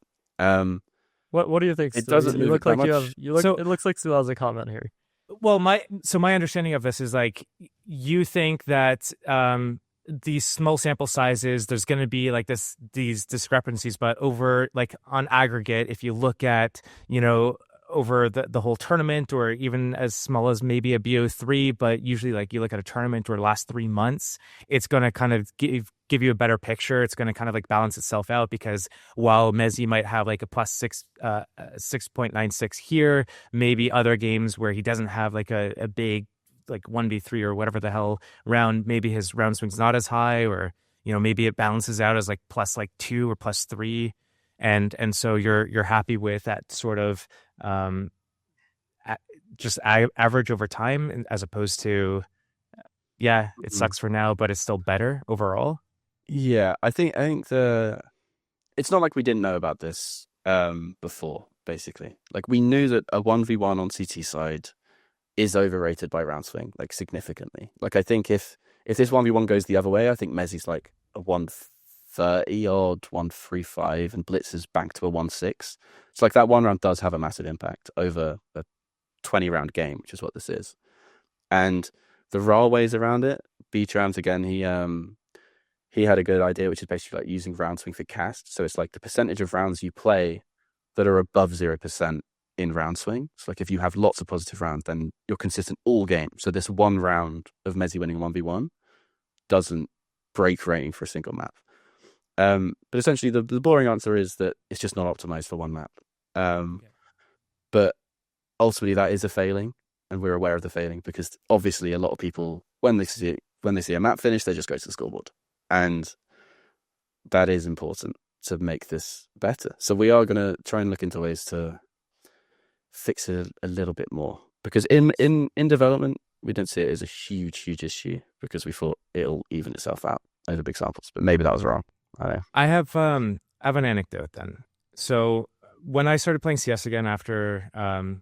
What do you think? It doesn't you move look it that like you much. have you look. So- It looks like Stu has a comment here. Well, my understanding of this is like you think that these small sample sizes, there's going to be like these discrepancies, but over like on aggregate, if you look at, you know, over the whole tournament or even as small as maybe a BO3, but usually like you look at a tournament or the last 3 months, it's going to kind of give you a better picture. It's going to kind of like balance itself out, because while Messi might have like a plus 6.96 here, maybe other games where he doesn't have like a big like 1v3 or whatever the hell round, maybe his round swing's not as high, or, you know, maybe it balances out as like plus like 2 or plus 3. And so you're happy with that sort of just average over time, as opposed to, yeah, it sucks for now, but it's still better overall. Yeah, I think it's not like we didn't know about this before. Basically, like we knew that a 1v1 on CT side is overrated by round swing, like significantly. Like I think if this 1v1 goes the other way, I think Messi's like a 130 odd, 135, and Blitz is back to a 1.6. So like that one round does have a massive impact over a 20 round game, which is what this is. And the raw ways around it, B-Trams again, he had a good idea, which is basically like using round swing for cast. So it's like the percentage of rounds you play that are above 0% in round swing. So like if you have lots of positive rounds, then you're consistent all game. So this one round of Messi winning 1v1 doesn't break rating for a single map. But essentially the boring answer is that it's just not optimized for one map. But ultimately that is a failing, and we're aware of the failing, because obviously a lot of people, when they see a map finish, they just go to the scoreboard. And that is important to make this better. So we are going to try and look into ways to fix it a little bit more, because in development we don't see it as a huge issue, because we thought it'll even itself out over big samples. But maybe that was wrong. I don't know. I have an anecdote then. So when I started playing CS again after ESL,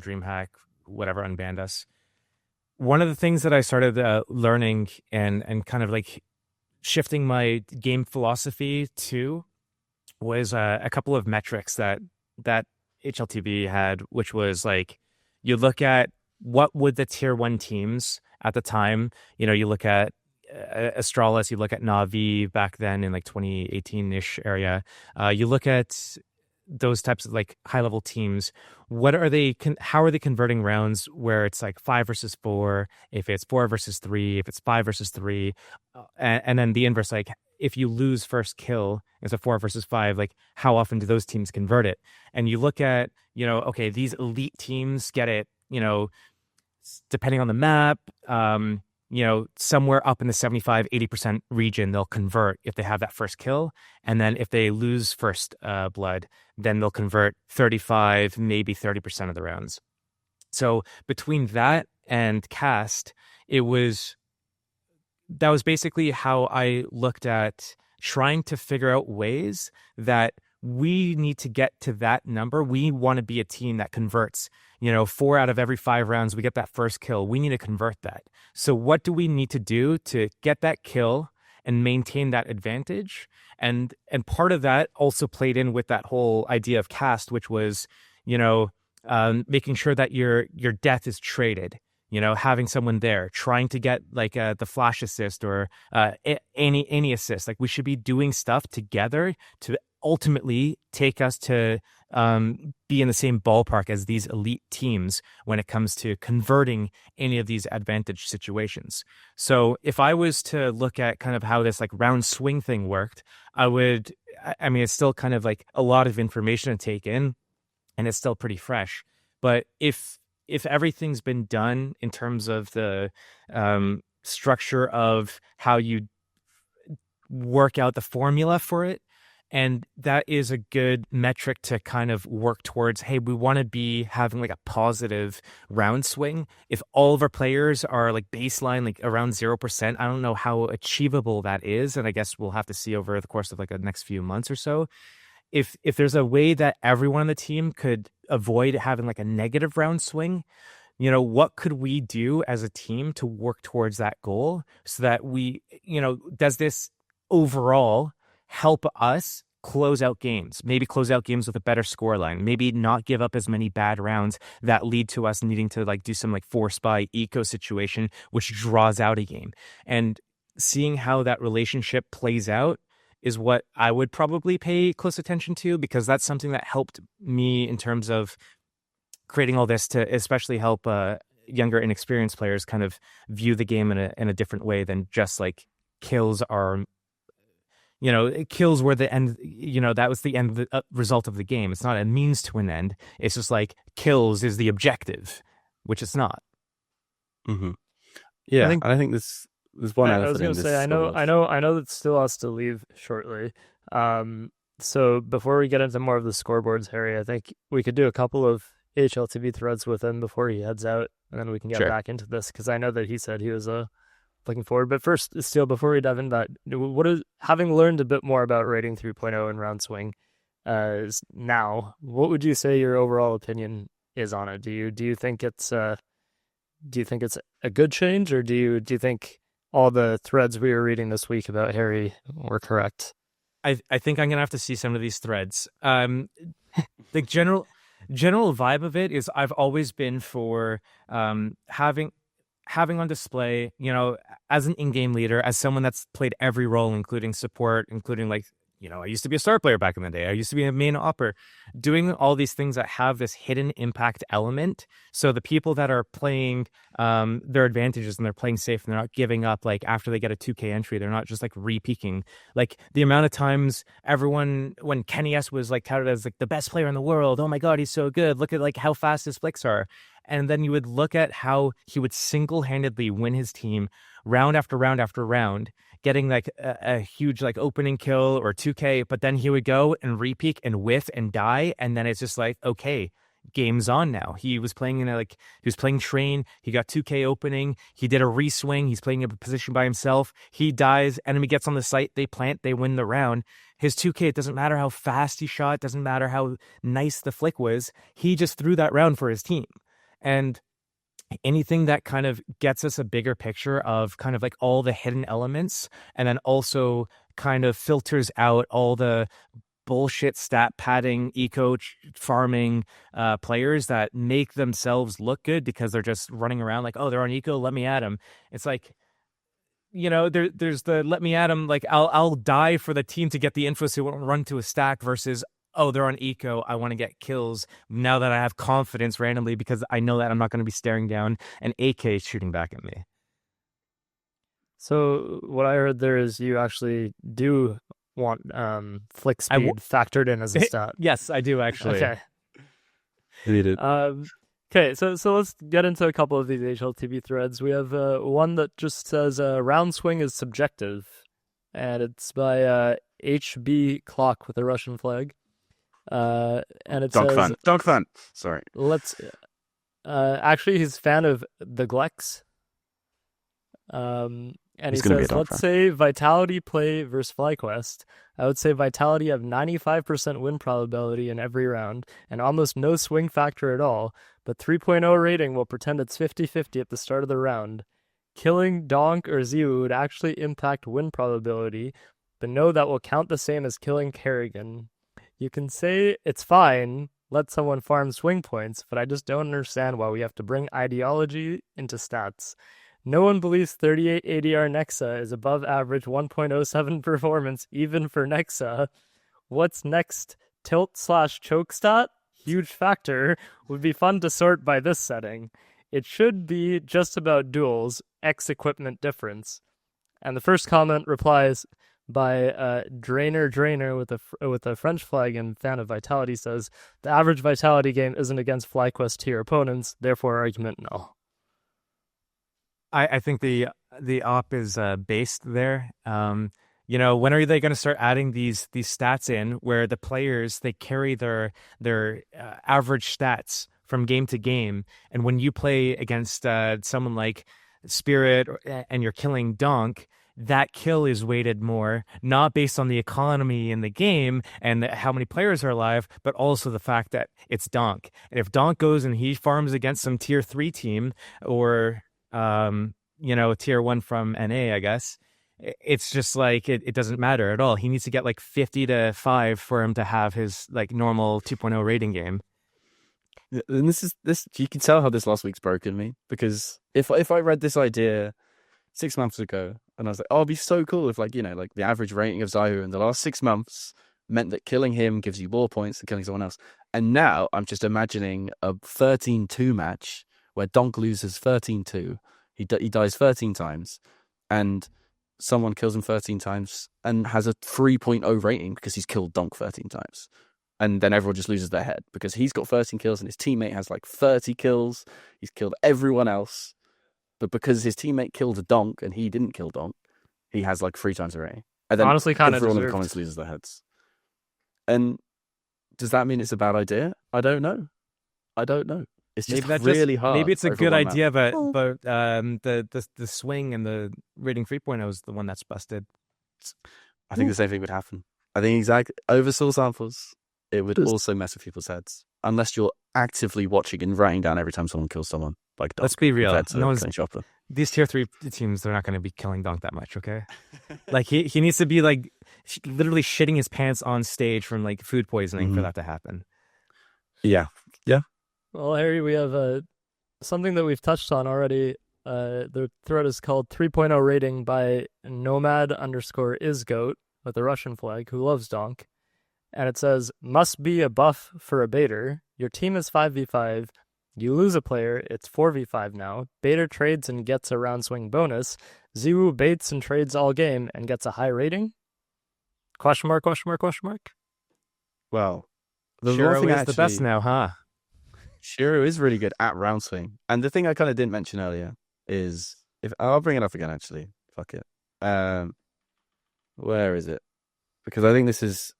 DreamHack, whatever unbanned us, one of the things that I started learning and kind of like shifting my game philosophy to was a couple of metrics that HLTV had, which was like, you look at what would the tier 1 teams at the time, you know, you look at Astralis, you look at Na'Vi back then in like 2018-ish area, you look at those types of like high level teams. What are they? How are they converting rounds where it's like 5 versus 4? If it's 4 versus 3, if it's 5 versus 3, and then the inverse, like if you lose first kill, it's a 4 versus 5. Like how often do those teams convert it? And you look at, you know, okay, these elite teams get it, you know, depending on the map, you know, somewhere up in the 75-80% region, they'll convert if they have that first kill. And then if they lose first blood, then they'll convert 35, maybe 30% of the rounds. So between that and cast, that was basically how I looked at trying to figure out ways that we need to get to that number. We want to be a team that converts, you know, 4 out of every 5 rounds, we get that first kill. We need to convert that. So what do we need to do to get that kill and maintain that advantage? And part of that also played in with that whole idea of cast, which was, you know, making sure that your death is traded. You know, having someone there, trying to get like the flash assist or any assist. Like we should be doing stuff together to ultimately take us to be in the same ballpark as these elite teams when it comes to converting any of these advantage situations. So if I was to look at kind of how this like round swing thing worked, I mean, it's still kind of like a lot of information to take in, and it's still pretty fresh. But if everything's been done in terms of the structure of how you work out the formula for it. And that is a good metric to kind of work towards. Hey, we want to be having like a positive round swing. If all of our players are like baseline, like around 0%, I don't know how achievable that is. And I guess we'll have to see over the course of like the next few months or so. If there's a way that everyone on the team could avoid having like a negative round swing, you know, what could we do as a team to work towards that goal so that we, you know, does this overall help us close out games, maybe close out games with a better scoreline, maybe not give up as many bad rounds that lead to us needing to like do some like force buy eco situation, which draws out a game. And seeing how that relationship plays out is what I would probably pay close attention to, because that's something that helped me in terms of creating all this to especially help younger inexperienced players kind of view the game in a different way than just like kills are, you know, kills were the end, you know, that was the end of the result of the game. It's not a means to an end. It's just like kills is the objective, which it's not. Mm-hmm. Yeah, I think there's one elephant. I was going to say, I know that still has to leave shortly. So before we get into more of the scoreboards, Harry, I think we could do a couple of HLTV threads with him before he heads out, and then we can get back into this, because I know that he said he was looking forward. But first, still, before we dive into that, what is, having learned a bit more about Rating 3.0 and round swing now, what would you say your overall opinion is on it? Do you think it's a good change, or do you think all the threads we were reading this week about Harry were correct? I think I'm gonna have to see some of these threads. The general vibe of it is I've always been for having on display, you know, as an in-game leader, as someone that's played every role, including support, including like, you know, I used to be a star player back in the day. I used to be a main AWPer, doing all these things that have this hidden impact element. So the people that are playing their advantages and they're playing safe and they're not giving up, like after they get a 2K entry, they're not just like re-peaking. Like the amount of times everyone, when Kenny S was like touted as like the best player in the world, oh my God, he's so good. Look at like how fast his flicks are. And then you would look at how he would single-handedly win his team round after round after round, getting like a huge like opening kill or 2K, but then he would go and re-peak and whiff and die. And then it's just like, okay, game's on now. He was playing he was playing train. He got 2K opening. He did a re-swing. He's playing a position by himself. He dies. Enemy gets on the site. They plant. They win the round. His 2K, it doesn't matter how fast he shot. It doesn't matter how nice the flick was. He just threw that round for his team. And anything that kind of gets us a bigger picture of kind of like all the hidden elements, and then also kind of filters out all the bullshit stat padding, eco farming players that make themselves look good because they're just running around like, oh, they're on eco, let me at them. It's like, you know, there's the let me at them, like I'll die for the team to get the info so it won't run to a stack, versus, oh, they're on eco, I want to get kills now that I have confidence randomly because I know that I'm not going to be staring down an AK shooting back at me. So what I heard there is you actually do want flick speed factored in as a stat. Yes, I do actually. Okay. Need it. Okay, so let's get into a couple of these HLTV threads. We have one that just says round swing is subjective, and it's by HB Clock with a Russian flag. And it says Donk fun. Sorry. Let's actually he's a fan of the Glex. And he says, let's say Vitality play versus FlyQuest. I would say Vitality have 95% win probability in every round and almost no swing factor at all, but 3.0 rating will pretend it's 50-50 at the start of the round. Killing Donk or Ziwu would actually impact win probability, but no, that will count the same as killing Kerrigan. You can say it's fine, let someone farm swing points, but I just don't understand why we have to bring ideology into stats. No one believes 38 ADR Nexa is above average 1.07 performance, even for Nexa. What's next? Tilt/choke stat? Huge factor. Would be fun to sort by this setting. It should be just about duels, X equipment difference. And the first comment replies by Drainer with a French flag and fan of Vitality, says the average Vitality game isn't against FlyQuest tier opponents, therefore argument null. I think the the op is based there. You know, when are they going to start adding these stats in where the players they carry their average stats from game to game, and when you play against someone like Spirit and you're killing Donk, that kill is weighted more, not based on the economy in the game and how many players are alive, but also the fact that it's Donk. And if Donk goes and he farms against some tier 3 team or you know, tier 1 from NA, I guess, it's just like it doesn't matter at all. He needs to get like 50 to 5 for him to have his like normal 2.0 rating game. And this you can tell how this last week's broken me, because if I read this idea 6 months ago and I was like, oh, it'd be so cool if, like, you know, like the average rating of Zayu in the last 6 months meant that killing him gives you more points than killing someone else. And now I'm just imagining a 13-2 match where Donk loses 13-2. He dies 13 times and someone kills him 13 times and has a 3.0 rating because he's killed Donk 13 times. And then everyone just loses their head because he's got 13 kills and his teammate has like 30 kills. He's killed everyone else. But because his teammate killed a Donk and he didn't kill Donk, he has like 3 times the rating. And then honestly, kind of everyone in the comments loses their heads. And does that mean it's a bad idea? I don't know. It's just really hard. Maybe it's a good idea, but the swing and the rating 3.0 is the one that's busted. I think the same thing would happen. I think exactly over soul samples, it would also mess with people's heads unless you're actively watching and writing down every time someone kills someone. Like Donk, let's be real. Chopper. These tier 3 teams, they're not going to be killing Donk that much. Okay, like he needs to be like literally shitting his pants on stage from like food poisoning for that to happen. Yeah. Well, Harry, we have something that we've touched on already. The thread is called 3.0 rating by nomad_isgoat with a Russian flag who loves Donk. And it says, must be a buff for a baiter. Your team is 5v5. You lose a player, it's 4v5 now. Baiter trades and gets a round swing bonus. Ziwu baits and trades all game and gets a high rating? Question mark? Well, Shiro is the best now, huh? Shiro is really good at round swing. And the thing I kind of didn't mention earlier is, if I'll bring it up again, actually. Fuck it. Where is it? Because I think this is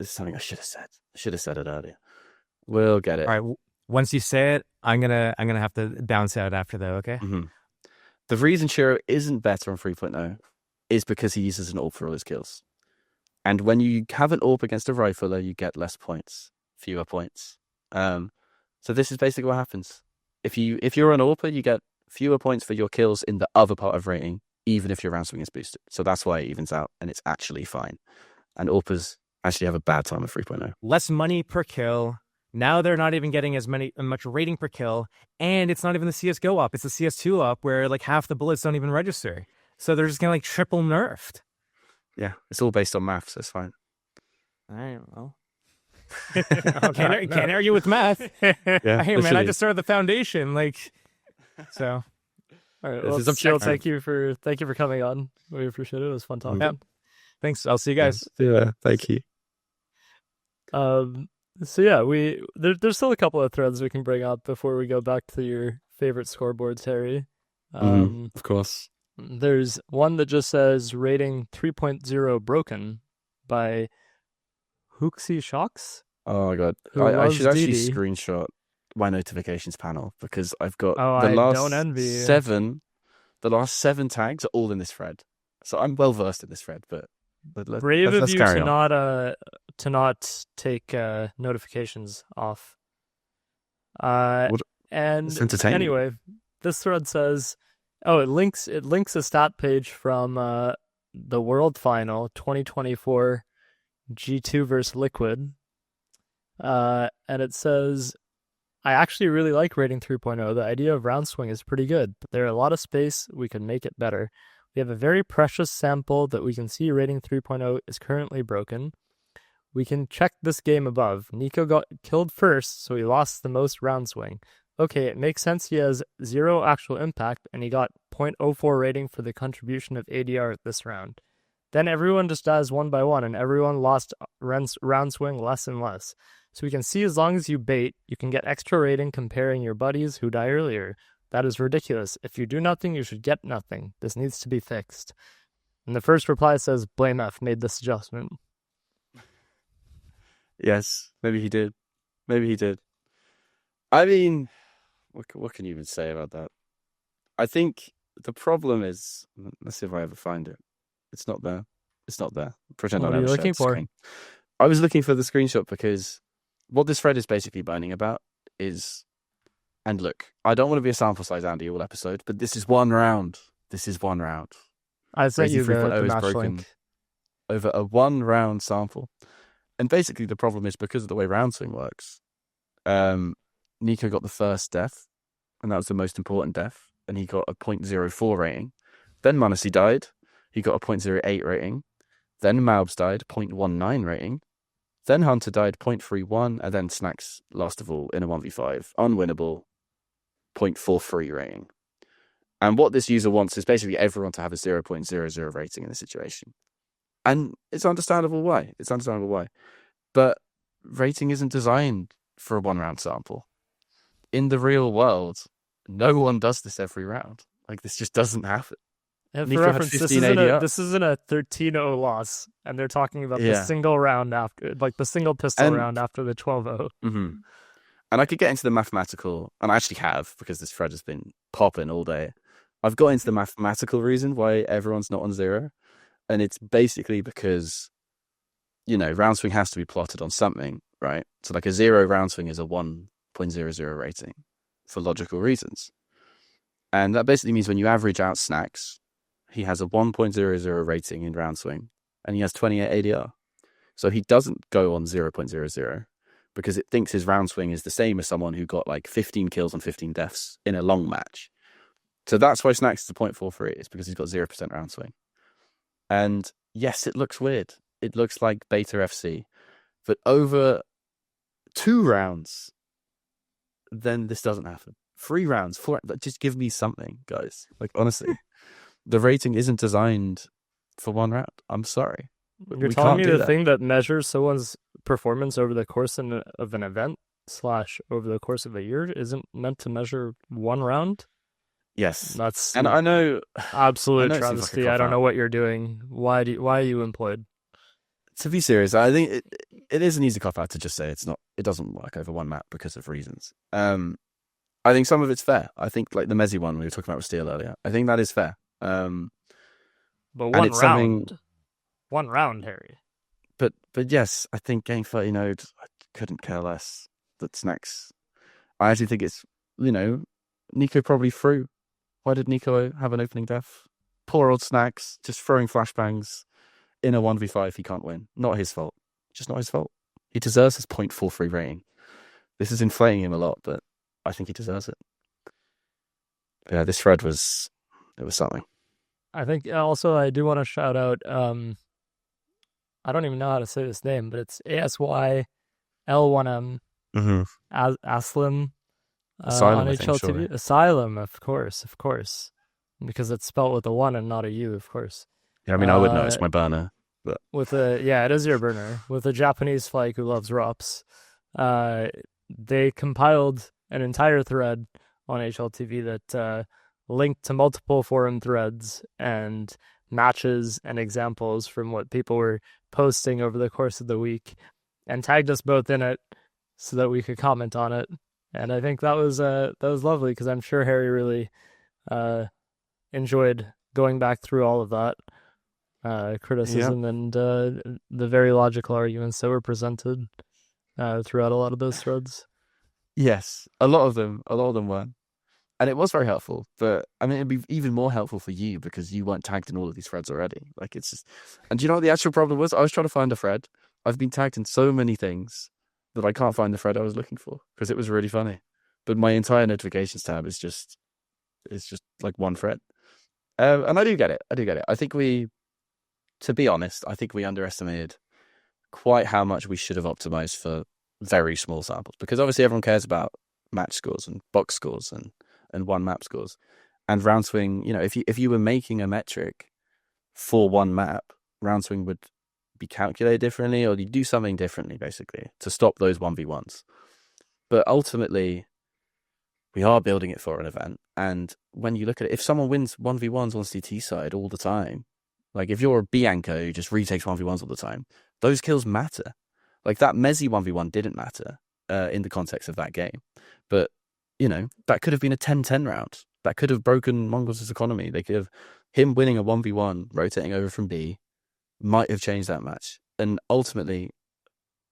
something I should have said. I should have said it earlier. We'll get it. All right. Once you say it, I'm gonna have to bounce out after though. Okay. Mm-hmm. The reason Shiro isn't better on 3.0 is because he uses an AWP for all his kills. And when you have an AWP against a rifler, you get less points, fewer points. So this is basically what happens. If you're an AWPer, you get fewer points for your kills in the other part of rating, even if your round swing is boosted. So that's why it evens out, and it's actually fine. And AWPers actually have a bad time of 3.0. Less money per kill. Now they're not even getting as much rating per kill, and it's not even the CSGO up. It's the CS2 up where like half the bullets don't even register. So they're just getting like triple nerfed. Yeah, it's all based on math, so it's fine. All right, well. Can't argue with math. Yeah, hey man, I just started the foundation, like so. All right, well, Jill, thank you for coming on. We appreciate it. It was fun talking. Yep. Thanks. I'll see you guys. Yeah, thank you. So yeah, there's still a couple of threads we can bring up before we go back to your favorite scoreboards, Harry. Of course. There's one that just says rating 3.0 broken by Hooksy Shocks. Oh my god, I should actually screenshot my notifications panel because I've got the last 7 tags are all in this thread, so I'm well versed in this thread. But brave let's of you carry on. to not take notifications off. And it's entertaining. Anyway, this thread says, it links a stat page from the World Final 2024 G2 versus Liquid. And it says, I actually really like rating 3.0. The idea of round swing is pretty good, but there are a lot of space we could make it better. We have a very precious sample that we can see rating 3.0 is currently broken. We can check this game above. Nico got killed first, so he lost the most round swing. Okay, it makes sense he has 0 actual impact, and he got 0.04 rating for the contribution of ADR this round. Then everyone just dies one by one, and everyone lost round swing less and less. So we can see as long as you bait, you can get extra rating comparing your buddies who die earlier. That is ridiculous. If you do nothing, you should get nothing. This needs to be fixed. And the first reply says, Blame F made this adjustment. Yes, maybe he did. Maybe he did. I mean, what can you even say about that? I think the problem is, let's see if I ever find it. It's not there. It's not there. Pretend What I are you never looking shared the for? screen. I was looking for the screenshot because what this thread is basically moaning about is, and look, I don't want to be a sample size Andy all episode, but this is one round. This is one round. I sent you the 3.0 is match broken link. over a 1 round sample. And basically the problem is because of the way round swing works. Nico got the first death, and that was the most important death, and he got a 0.04 rating. Then Manasi died, he got a 0.08 rating. Then Maubs died, 0.19 rating. Then Hunter died, 0.31, and then Snacks, last of all, in a 1v5, unwinnable, 0.43 rating. And what this user wants is basically everyone to have a 0.00 rating in this situation. And it's understandable why. It's understandable why. But rating isn't designed for a 1 round sample. In the real world, no one does this every round. Like, this just doesn't happen. And Nico for had reference, 15 ADR. this isn't a 13-0 loss, and they're talking about the Yeah. single round after, like the single pistol And- round after the 12-0. Mm-hmm. And I could get into the mathematical, and I actually have, because this thread has been popping all day. I've got into the mathematical reason why everyone's not on 0. And it's basically because, round swing has to be plotted on something, right? So like a 0 round swing is a 1.00 rating for logical reasons. And that basically means when you average out Snacks, he has a 1.00 rating in round swing, and he has 28 ADR. So he doesn't go on 0.00 because it thinks his round swing is the same as someone who got like 15 kills and 15 deaths in a long match. So that's why Snacks is a 0.43. It's because he's got 0% round swing. And yes, it looks weird. It looks like beta FC. But over 2 rounds, then this doesn't happen. 3 rounds, 4, just give me something, guys. Like, honestly, the rating isn't designed for 1 round. I'm sorry. You're We telling can't me do the that. thing that measures someone's performance over the course of an event / over the course of a year isn't meant to measure 1 round? Yes. That's And I know absolute I know it seems like a travesty. I don't know cop-out. what you're doing. Why are you employed? To be serious, I think it is an easy cop out to just say it doesn't work over 1 map because of reasons. I think some of it's fair. I think like the Mezzi one we were talking about with Steel earlier. I think that is fair. But And 1 it's something- round. 1 round, Harry. But yes, I think game 30 Node, I couldn't care less that Snacks. I actually think it's Nico probably threw. Why did Nico have an opening death? Poor old Snacks, just throwing flashbangs in a 1v5 he can't win. Not his fault. Just not his fault. He deserves his 0.43 rating. This is inflating him a lot, but I think he deserves it. Yeah, this thread was something. I think also I do want to shout out, I don't even know how to say this name, but it's ASYL1M Mm-hmm. Aslam Asylum, on I think, HLTV. surely. Asylum, of course. Because it's spelled with a 1 and not a U, of course. Yeah, I mean, I would know. It's my burner. But It is your burner. With a Japanese flag who loves ROPS. They compiled an entire thread on HLTV that linked to multiple forum threads and matches and examples from what people were posting over the course of the week, and tagged us both in it so that we could comment on it. And I think that was lovely, because I'm sure Harry really enjoyed going back through all of that criticism and the very logical arguments that were presented throughout a lot of those threads. yes, a lot of them were. And it was very helpful, but I mean, it'd be even more helpful for you because you weren't tagged in all of these threads already. Like, it's just, and do you know what the actual problem was? I was trying to find a thread. I've been tagged in so many things that I can't find the thread I was looking for because it was really funny. But my entire notifications tab is just like 1 thread. And I do get it. I think to be honest, I think we underestimated quite how much we should have optimized for very small samples, because obviously everyone cares about match scores and box scores and 1 map scores. And round swing, if you were making a metric for 1 map, round swing would be calculated differently, or you do something differently basically to stop those 1v1s. But ultimately, We are building it for an event. And when you look at it, if someone wins 1v1s on CT side all the time, like if you're a Bianca who just retakes 1v1s all the time, those kills matter. Like that Mezzi 1v1 didn't matter in the context of that game. But, you know, that could have been a 10-10 round. That could have broken Mongols' economy. They could have, him winning a 1v1, rotating over from B, might have changed that match. And ultimately,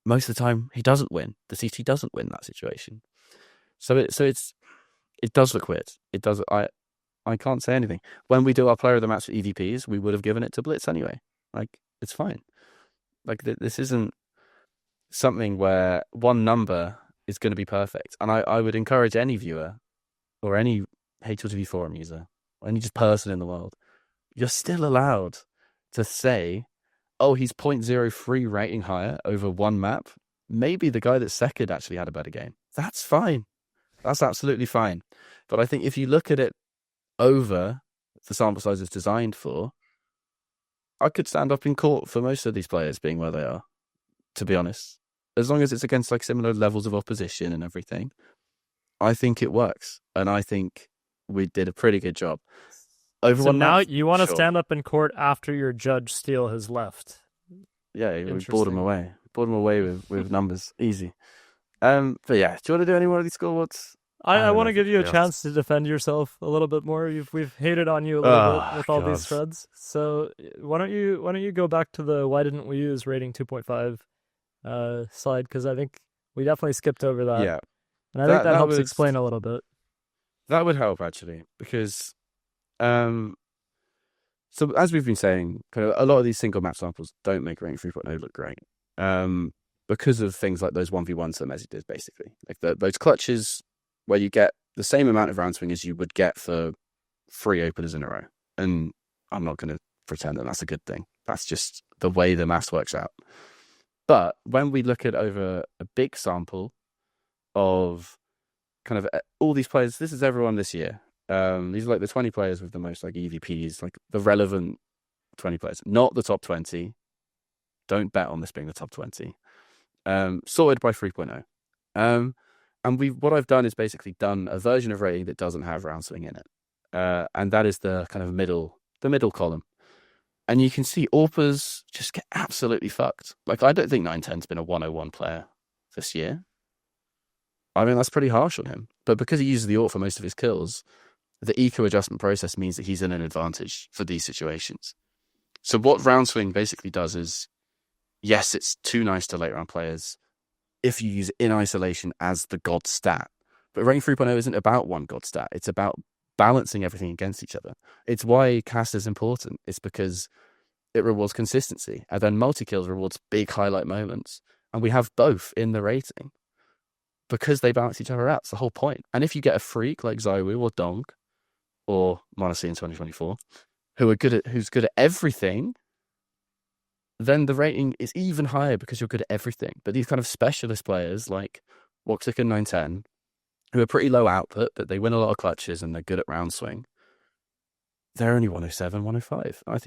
most of the time, he doesn't win. The CT doesn't win that situation. So it does look weird. It does. I can't say anything. When we do our player of the match for EVPs, we would have given it to Blitz anyway. Like, it's fine. Like, this isn't something where one number is going to be perfect. And I would encourage any viewer or any HLTV forum user or any just person in the world, you're still allowed to say, oh, he's 0.03 rating higher over one map. Maybe the guy that's second actually had a better game. That's fine. That's absolutely fine. But I think if you look at it over the sample size it's designed for, I could stand up in court for most of these players being where they are, to be honest. As long as it's against like similar levels of opposition and everything, I think it works. And I think we did a pretty good job. So now you want to stand up in court after your judge Steele has left. Yeah, we brought him away. Brought him away with numbers. Easy. But yeah, do you want to do any more of these scoreboards? I want to give you a chance to defend yourself a little bit more. We've hated on you a little bit with all these threads. So why don't you go back to the why didn't we use rating 2.5 slide, because I think we definitely skipped over that. Yeah, and I think that helps explain a little bit. That would help actually, because so as we've been saying, kind of a lot of these single map samples don't make rating 3.0 look great. Because of things like those 1v1s that Messi did, basically. Like those clutches where you get the same amount of round swing as you would get for 3 openers in a row. And I'm not going to pretend that that's a good thing. That's just the way the maths works out. But when we look at over a big sample of kind of all these players, this is everyone this year. These are like the 20 players with the most like EVPs, like the relevant 20 players, not the top 20. Don't bet on this being the top 20. Sorted by 3.0. And what I've done is basically done a version of rating that doesn't have round swing in it. And that is the kind of middle column. And you can see AWPers just get absolutely fucked. Like, I don't think 910's been a 101 player this year. I mean, that's pretty harsh on him. But because he uses the AWP for most of his kills, the eco adjustment process means that he's in an advantage for these situations. So what round swing basically does is, yes, it's too nice to late round players if you use it in isolation as the god stat. But rating 3.0 isn't about one god stat. It's about balancing everything against each other. It's why cast is important. It's because it rewards consistency. And then multi-kills rewards big highlight moments. And we have both in the rating because they balance each other out. It's the whole point. And if you get a freak like Zywoo or Donk or Monacy in 2024, who's good at everything, then the rating is even higher because you're good at everything. But these kind of specialist players like Woxic and 910, who are pretty low output, but they win a lot of clutches and they're good at round swing, they're only 107, 105. I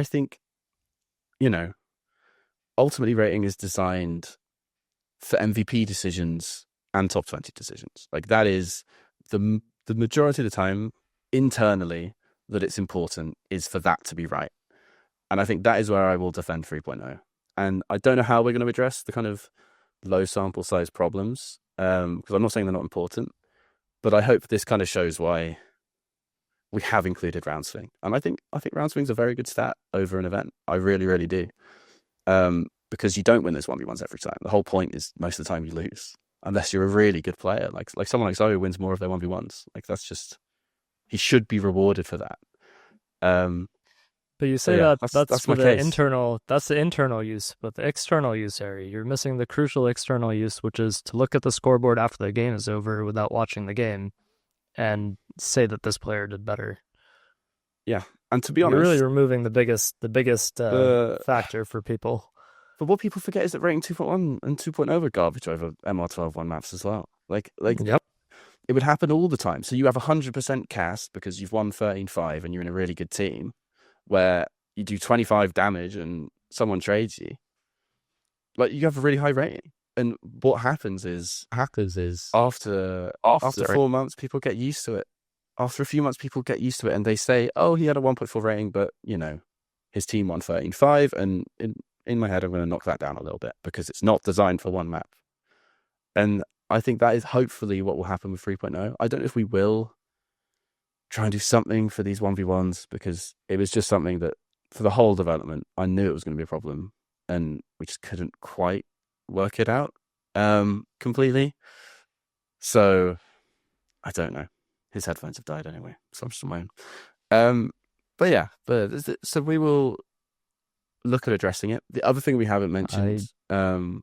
think, you know, ultimately rating is designed for MVP decisions and top 20 decisions. Like, that is the majority of the time internally that it's important is for that to be right. And I think that is where I will defend 3.0. And I don't know how we're going to address the kind of low sample size problems, because I'm not saying they're not important, but I hope this kind of shows why we have included round swing. And I think round swing's a very good stat over an event. I really, really do. Because you don't win those 1v1s every time. The whole point is most of the time you lose, unless you're a really good player. Like someone like Zoe wins more of their 1v1s. Like, that's just, he should be rewarded for that. But you say that's for the internal. That's the internal use, but the external use, Harry, you're missing the crucial external use, which is to look at the scoreboard after the game is over without watching the game, and say that this player did better. Yeah, and to be honest, you're really removing the biggest factor for people. But what people forget is that rating 2.1 and 2.0 are garbage over MR12 1 maps as well. Like yep. It would happen all the time. So you have 100% cast because you've won 13-5 and you're in a really good team, where you do 25 damage and someone trades you. Like, you have a really high rating. And what happens is after 4 months, people get used to it. After a few months, people get used to it, and they say, "Oh, he had a 1.4 rating, but his team won 13-5." And in my head, I'm going to knock that down a little bit because it's not designed for one map. And I think that is hopefully what will happen with 3.0. I don't know if we will try and do something for these 1v1s, because it was just something that for the whole development, I knew it was going to be a problem, and we just couldn't quite work it out completely. So I don't know. His headphones have died anyway, so I'm just on my own. So we will look at addressing it. The other thing we haven't mentioned, don't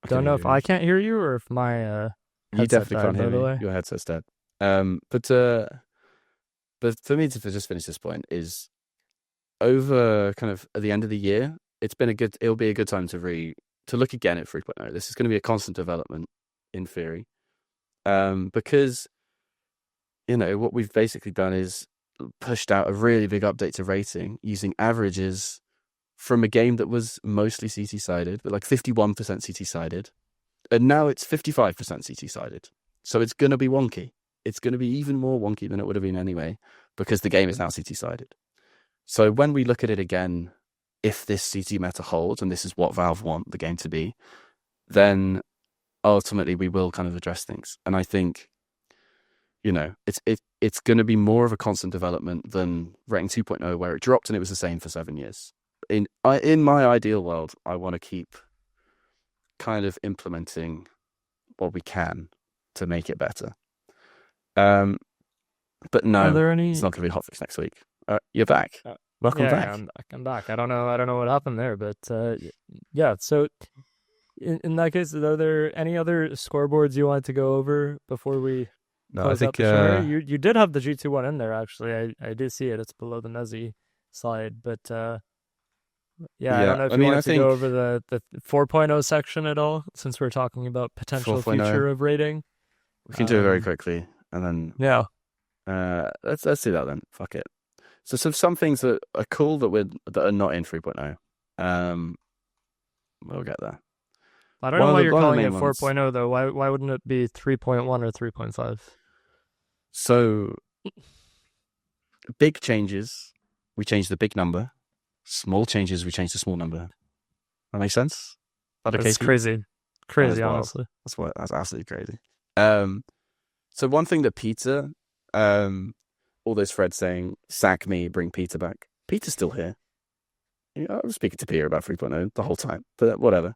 know if I can't hear you or if my you definitely can't hear me. Your headset's dead. But for me to just finish this point is, over kind of at the end of the year, it'll be a good time to look again at 3.0. This is going to be a constant development in theory, because what we've basically done is pushed out a really big update to rating using averages from a game that was mostly CT sided, but like 51% CT sided, and now it's 55% CT sided. So it's going to be wonky. It's going to be even more wonky than it would have been anyway, because the game is now CT sided. So when we look at it again, if this CT meta holds, and this is what Valve want the game to be, then ultimately we will kind of address things. And I think, it's going to be more of a constant development than Rating 2.0, where it dropped and it was the same for 7 years. In my ideal world, I want to keep kind of implementing what we can to make it better. But no, it's not going to be hotfix next week. You're back. Welcome back. I'm back. I don't know what happened there, but yeah. So in that case, are there any other scoreboards you wanted to go over before we? No, I think you did have the G2 one in there. Actually, I did see it. It's below the Nezi slide, but I don't know if you want to go over the 4.0 section at all, since we're talking about potential future of rating. We can do it very quickly, and then let's do that then. Fuck it. So some things that are cool that are not in 3.0. We'll get there. I don't know why you're calling it 4.0 though. Why wouldn't it be 3.1 or 3.5? So big changes, we change the big number. Small changes, we change the small number. That makes sense? That's crazy. Crazy, honestly. That's absolutely crazy. So one thing that Peter, all those threads saying, sack me, bring Peter back. Peter's still here. I was speaking to Peter about 3.0 the whole time, but whatever.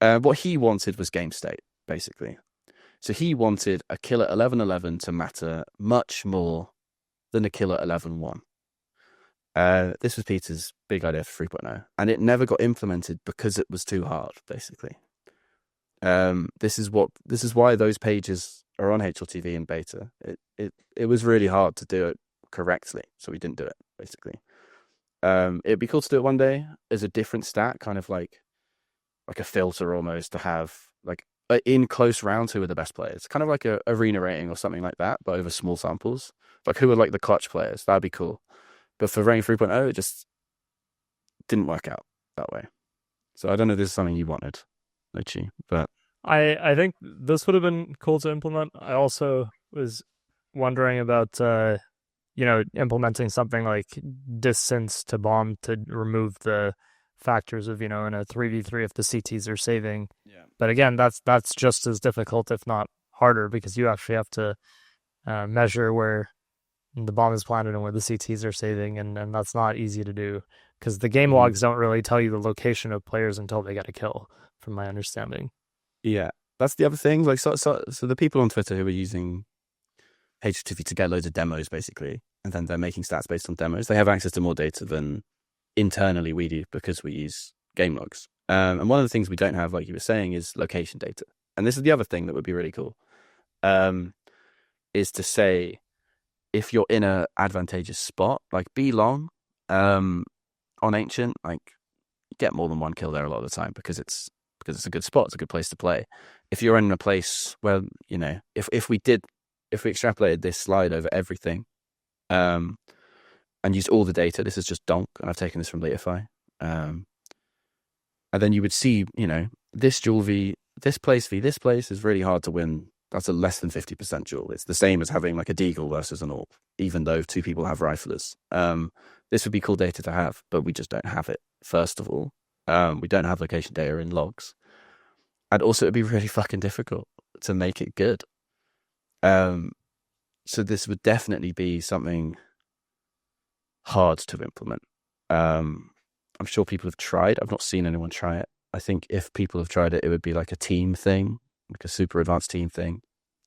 What he wanted was game state, basically. So he wanted a kill at 11-11 to matter much more than a kill at 11-1. This was Peter's big idea for 3.0, and it never got implemented because it was too hard, basically. This is why those pages are on HLTV in beta. It was really hard to do it correctly, so we didn't do it, basically. It'd be cool to do it one day as a different stat, kind of like a filter almost, to have like in close rounds who are the best players, kind of like a arena rating or something like that, but over small samples. Like who are like the clutch players? That'd be cool. But for rating 3.0, it just didn't work out that way. So I don't know if this is something you wanted, Nohte, but I think this would have been cool to implement. I also was wondering about implementing something like distance to bomb to remove the factors of, in a 3v3 if the CTs are saving. Yeah. But again, that's just as difficult, if not harder, because you actually have to measure where the bomb is planted and where the CTs are saving, and that's not easy to do, because the game logs don't really tell you the location of players until they get a kill, from my understanding. Yeah, that's the other thing. Like, so the people on Twitter who are using HLTV to get loads of demos, basically, and then they're making stats based on demos, they have access to more data than internally we do, because we use game logs. And one of the things we don't have, like you were saying, is location data. And this is the other thing that would be really cool, is to say, if you're in a advantageous spot, like be long on Ancient, like you get more than one kill there a lot of the time, because it's a good spot, it's a good place to play. If you're in a place where, if we extrapolated this slide over everything, and used all the data, this is just donk, and I've taken this from Latify, and then you would see, this Julvi this place v this place is really hard to win. That's a less than 50% duel. It's the same as having like a deagle versus an AWP, even though two people have riflers. This would be cool data to have, but we just don't have it. First of all, we don't have location data in logs, and also it'd be really fucking difficult to make it good. So this would definitely be something hard to implement. I'm sure people have tried. I've not seen anyone try it. I think if people have tried it, it would be like a team thing, like a super advanced team thing,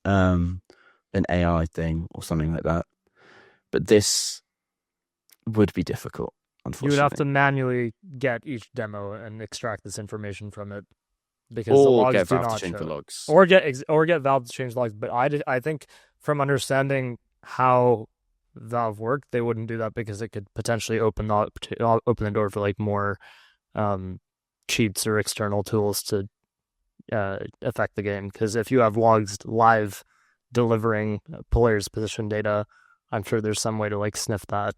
an AI thing or something like that. But this would be difficult, unfortunately. You would have to manually get each demo and extract this information from it, because the or logs get do Valve not to change show the it. logs. Or get Valve to change logs. But I think from understanding how Valve work, they wouldn't do that because it could potentially open the door for like more cheats or external tools to affect the game. Because if you have logs live delivering players' position data, I'm sure there's some way to like sniff that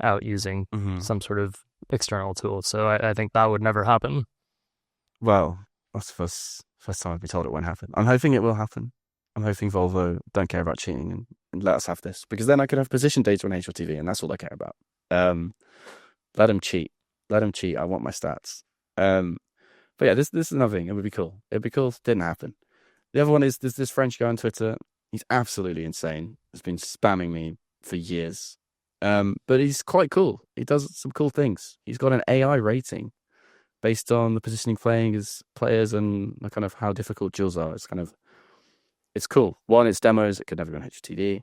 out using some sort of external tool. So I think that would never happen. Well, that's the first time I've been told it won't happen. I'm hoping it will happen. I'm hoping Volvo don't care about cheating and let us have this, because then I could have position data on HLTV, and that's all I care about. Let them cheat. Let them cheat. I want my stats. But yeah, this is another thing. It would be cool. It'd be cool if it didn't happen. The other one is there's this French guy on Twitter. He's absolutely insane. He's been spamming me for years. But he's quite cool. He does some cool things. He's got an AI rating based on the positioning playing as players and the kind of how difficult duels are. It's cool. One, it's demos. It could never be on HLTV.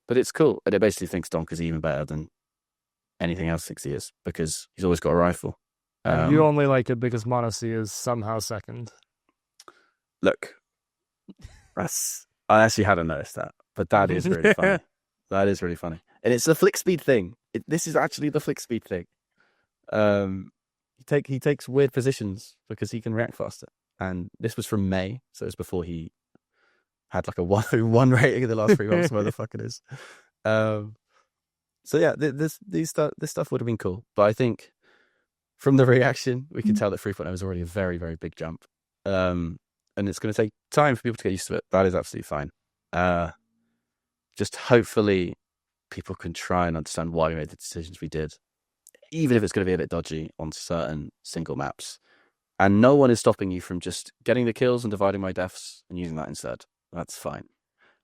But it's cool. And it basically thinks Donk is even better than anything else 6 years because he's always got a rifle. You only like it because Monacy is somehow second. Look, I actually hadn't noticed that, but that is really funny. That is really funny. And it's the flick speed thing. This is actually the flick speed thing. He takes weird positions because he can react faster. And this was from May, so it's before he had like a 1 rating in the last 3 months, where the fuck it is. So yeah, this stuff would have been cool. But I think from the reaction, we can tell that 3.0 is already a very, very big jump. And it's going to take time for people to get used to it. That is absolutely fine. Just hopefully people can try and understand why we made the decisions we did, even if it's going to be a bit dodgy on certain single maps. And no one is stopping you from just getting the kills and dividing my deaths and using that instead. That's fine.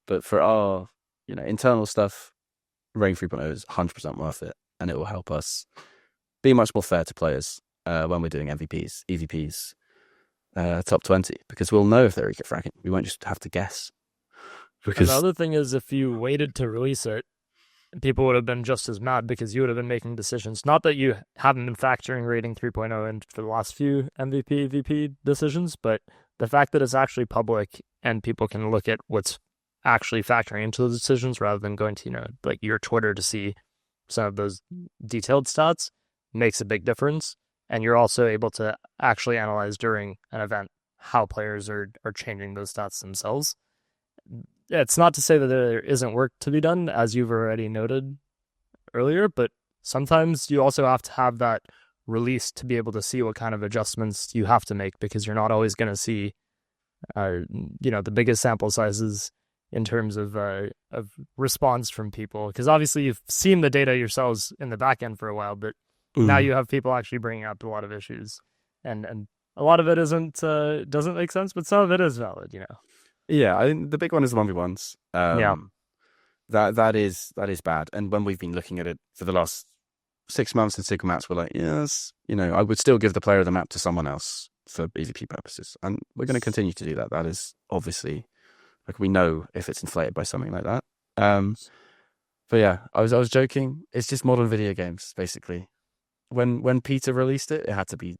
But for our internal stuff, Rating 3.0 is 100% worth it. And it will help us be much more fair to players when we're doing MVPs, EVPs, top 20, because we'll know if they're eco fracking. We won't just have to guess. Because the other thing is, if you waited to release it, people would have been just as mad because you would have been making decisions. Not that you hadn't been factoring Rating 3.0 in for the last few MVP, VP decisions, but the fact that it's actually public and people can look at what's actually factoring into the decisions rather than going to, like your Twitter to see some of those detailed stats makes a big difference. And you're also able to actually analyze during an event how players are changing those stats themselves. It's not to say that there isn't work to be done, as you've already noted earlier, but sometimes you also have to have that release to be able to see what kind of adjustments you have to make, because you're not always going to see, the biggest sample sizes in terms of response from people. Because obviously you've seen the data yourselves in the back end for a while, but now you have people actually bringing up a lot of issues, and a lot of it doesn't make sense, but some of it is valid, Yeah, I think the big one is the 1v1s. Yeah. That is bad. And when we've been looking at it for the last 6 months in single maps, we're like, yes, I would still give the player of the map to someone else for EVP purposes. And we're going to continue to do that. That is obviously, like, we know if it's inflated by something like that. But yeah, I was joking. It's just modern video games, basically. When Peter released it, it had to be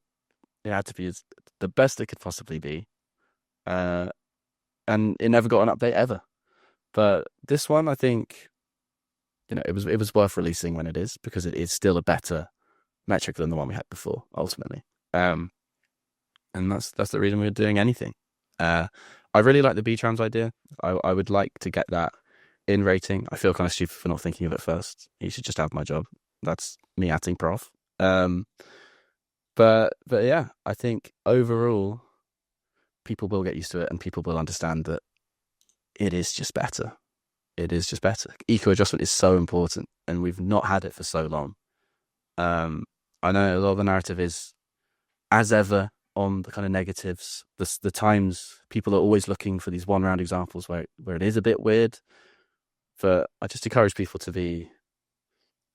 the best it could possibly be. And it never got an update ever. But this one, I think, it was worth releasing when it is, because it is still a better metric than the one we had before, ultimately. And that's the reason we're doing anything. I really like the B-Trans idea. I would like to get that in rating. I feel kind of stupid for not thinking of it first. You should just have my job. That's me acting prof. But yeah, I think overall, people will get used to it, and people will understand that it is just better. It is just better. Eco adjustment is so important, and we've not had it for so long. I know a lot of the narrative is, as ever, on the kind of negatives. The times people are always looking for these one round examples where it is a bit weird. But I just encourage people to be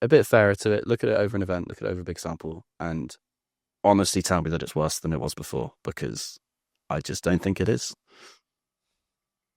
a bit fairer to it. Look at it over an event, look at it over a big sample, and honestly tell me that it's worse than it was before, because I just don't think it is.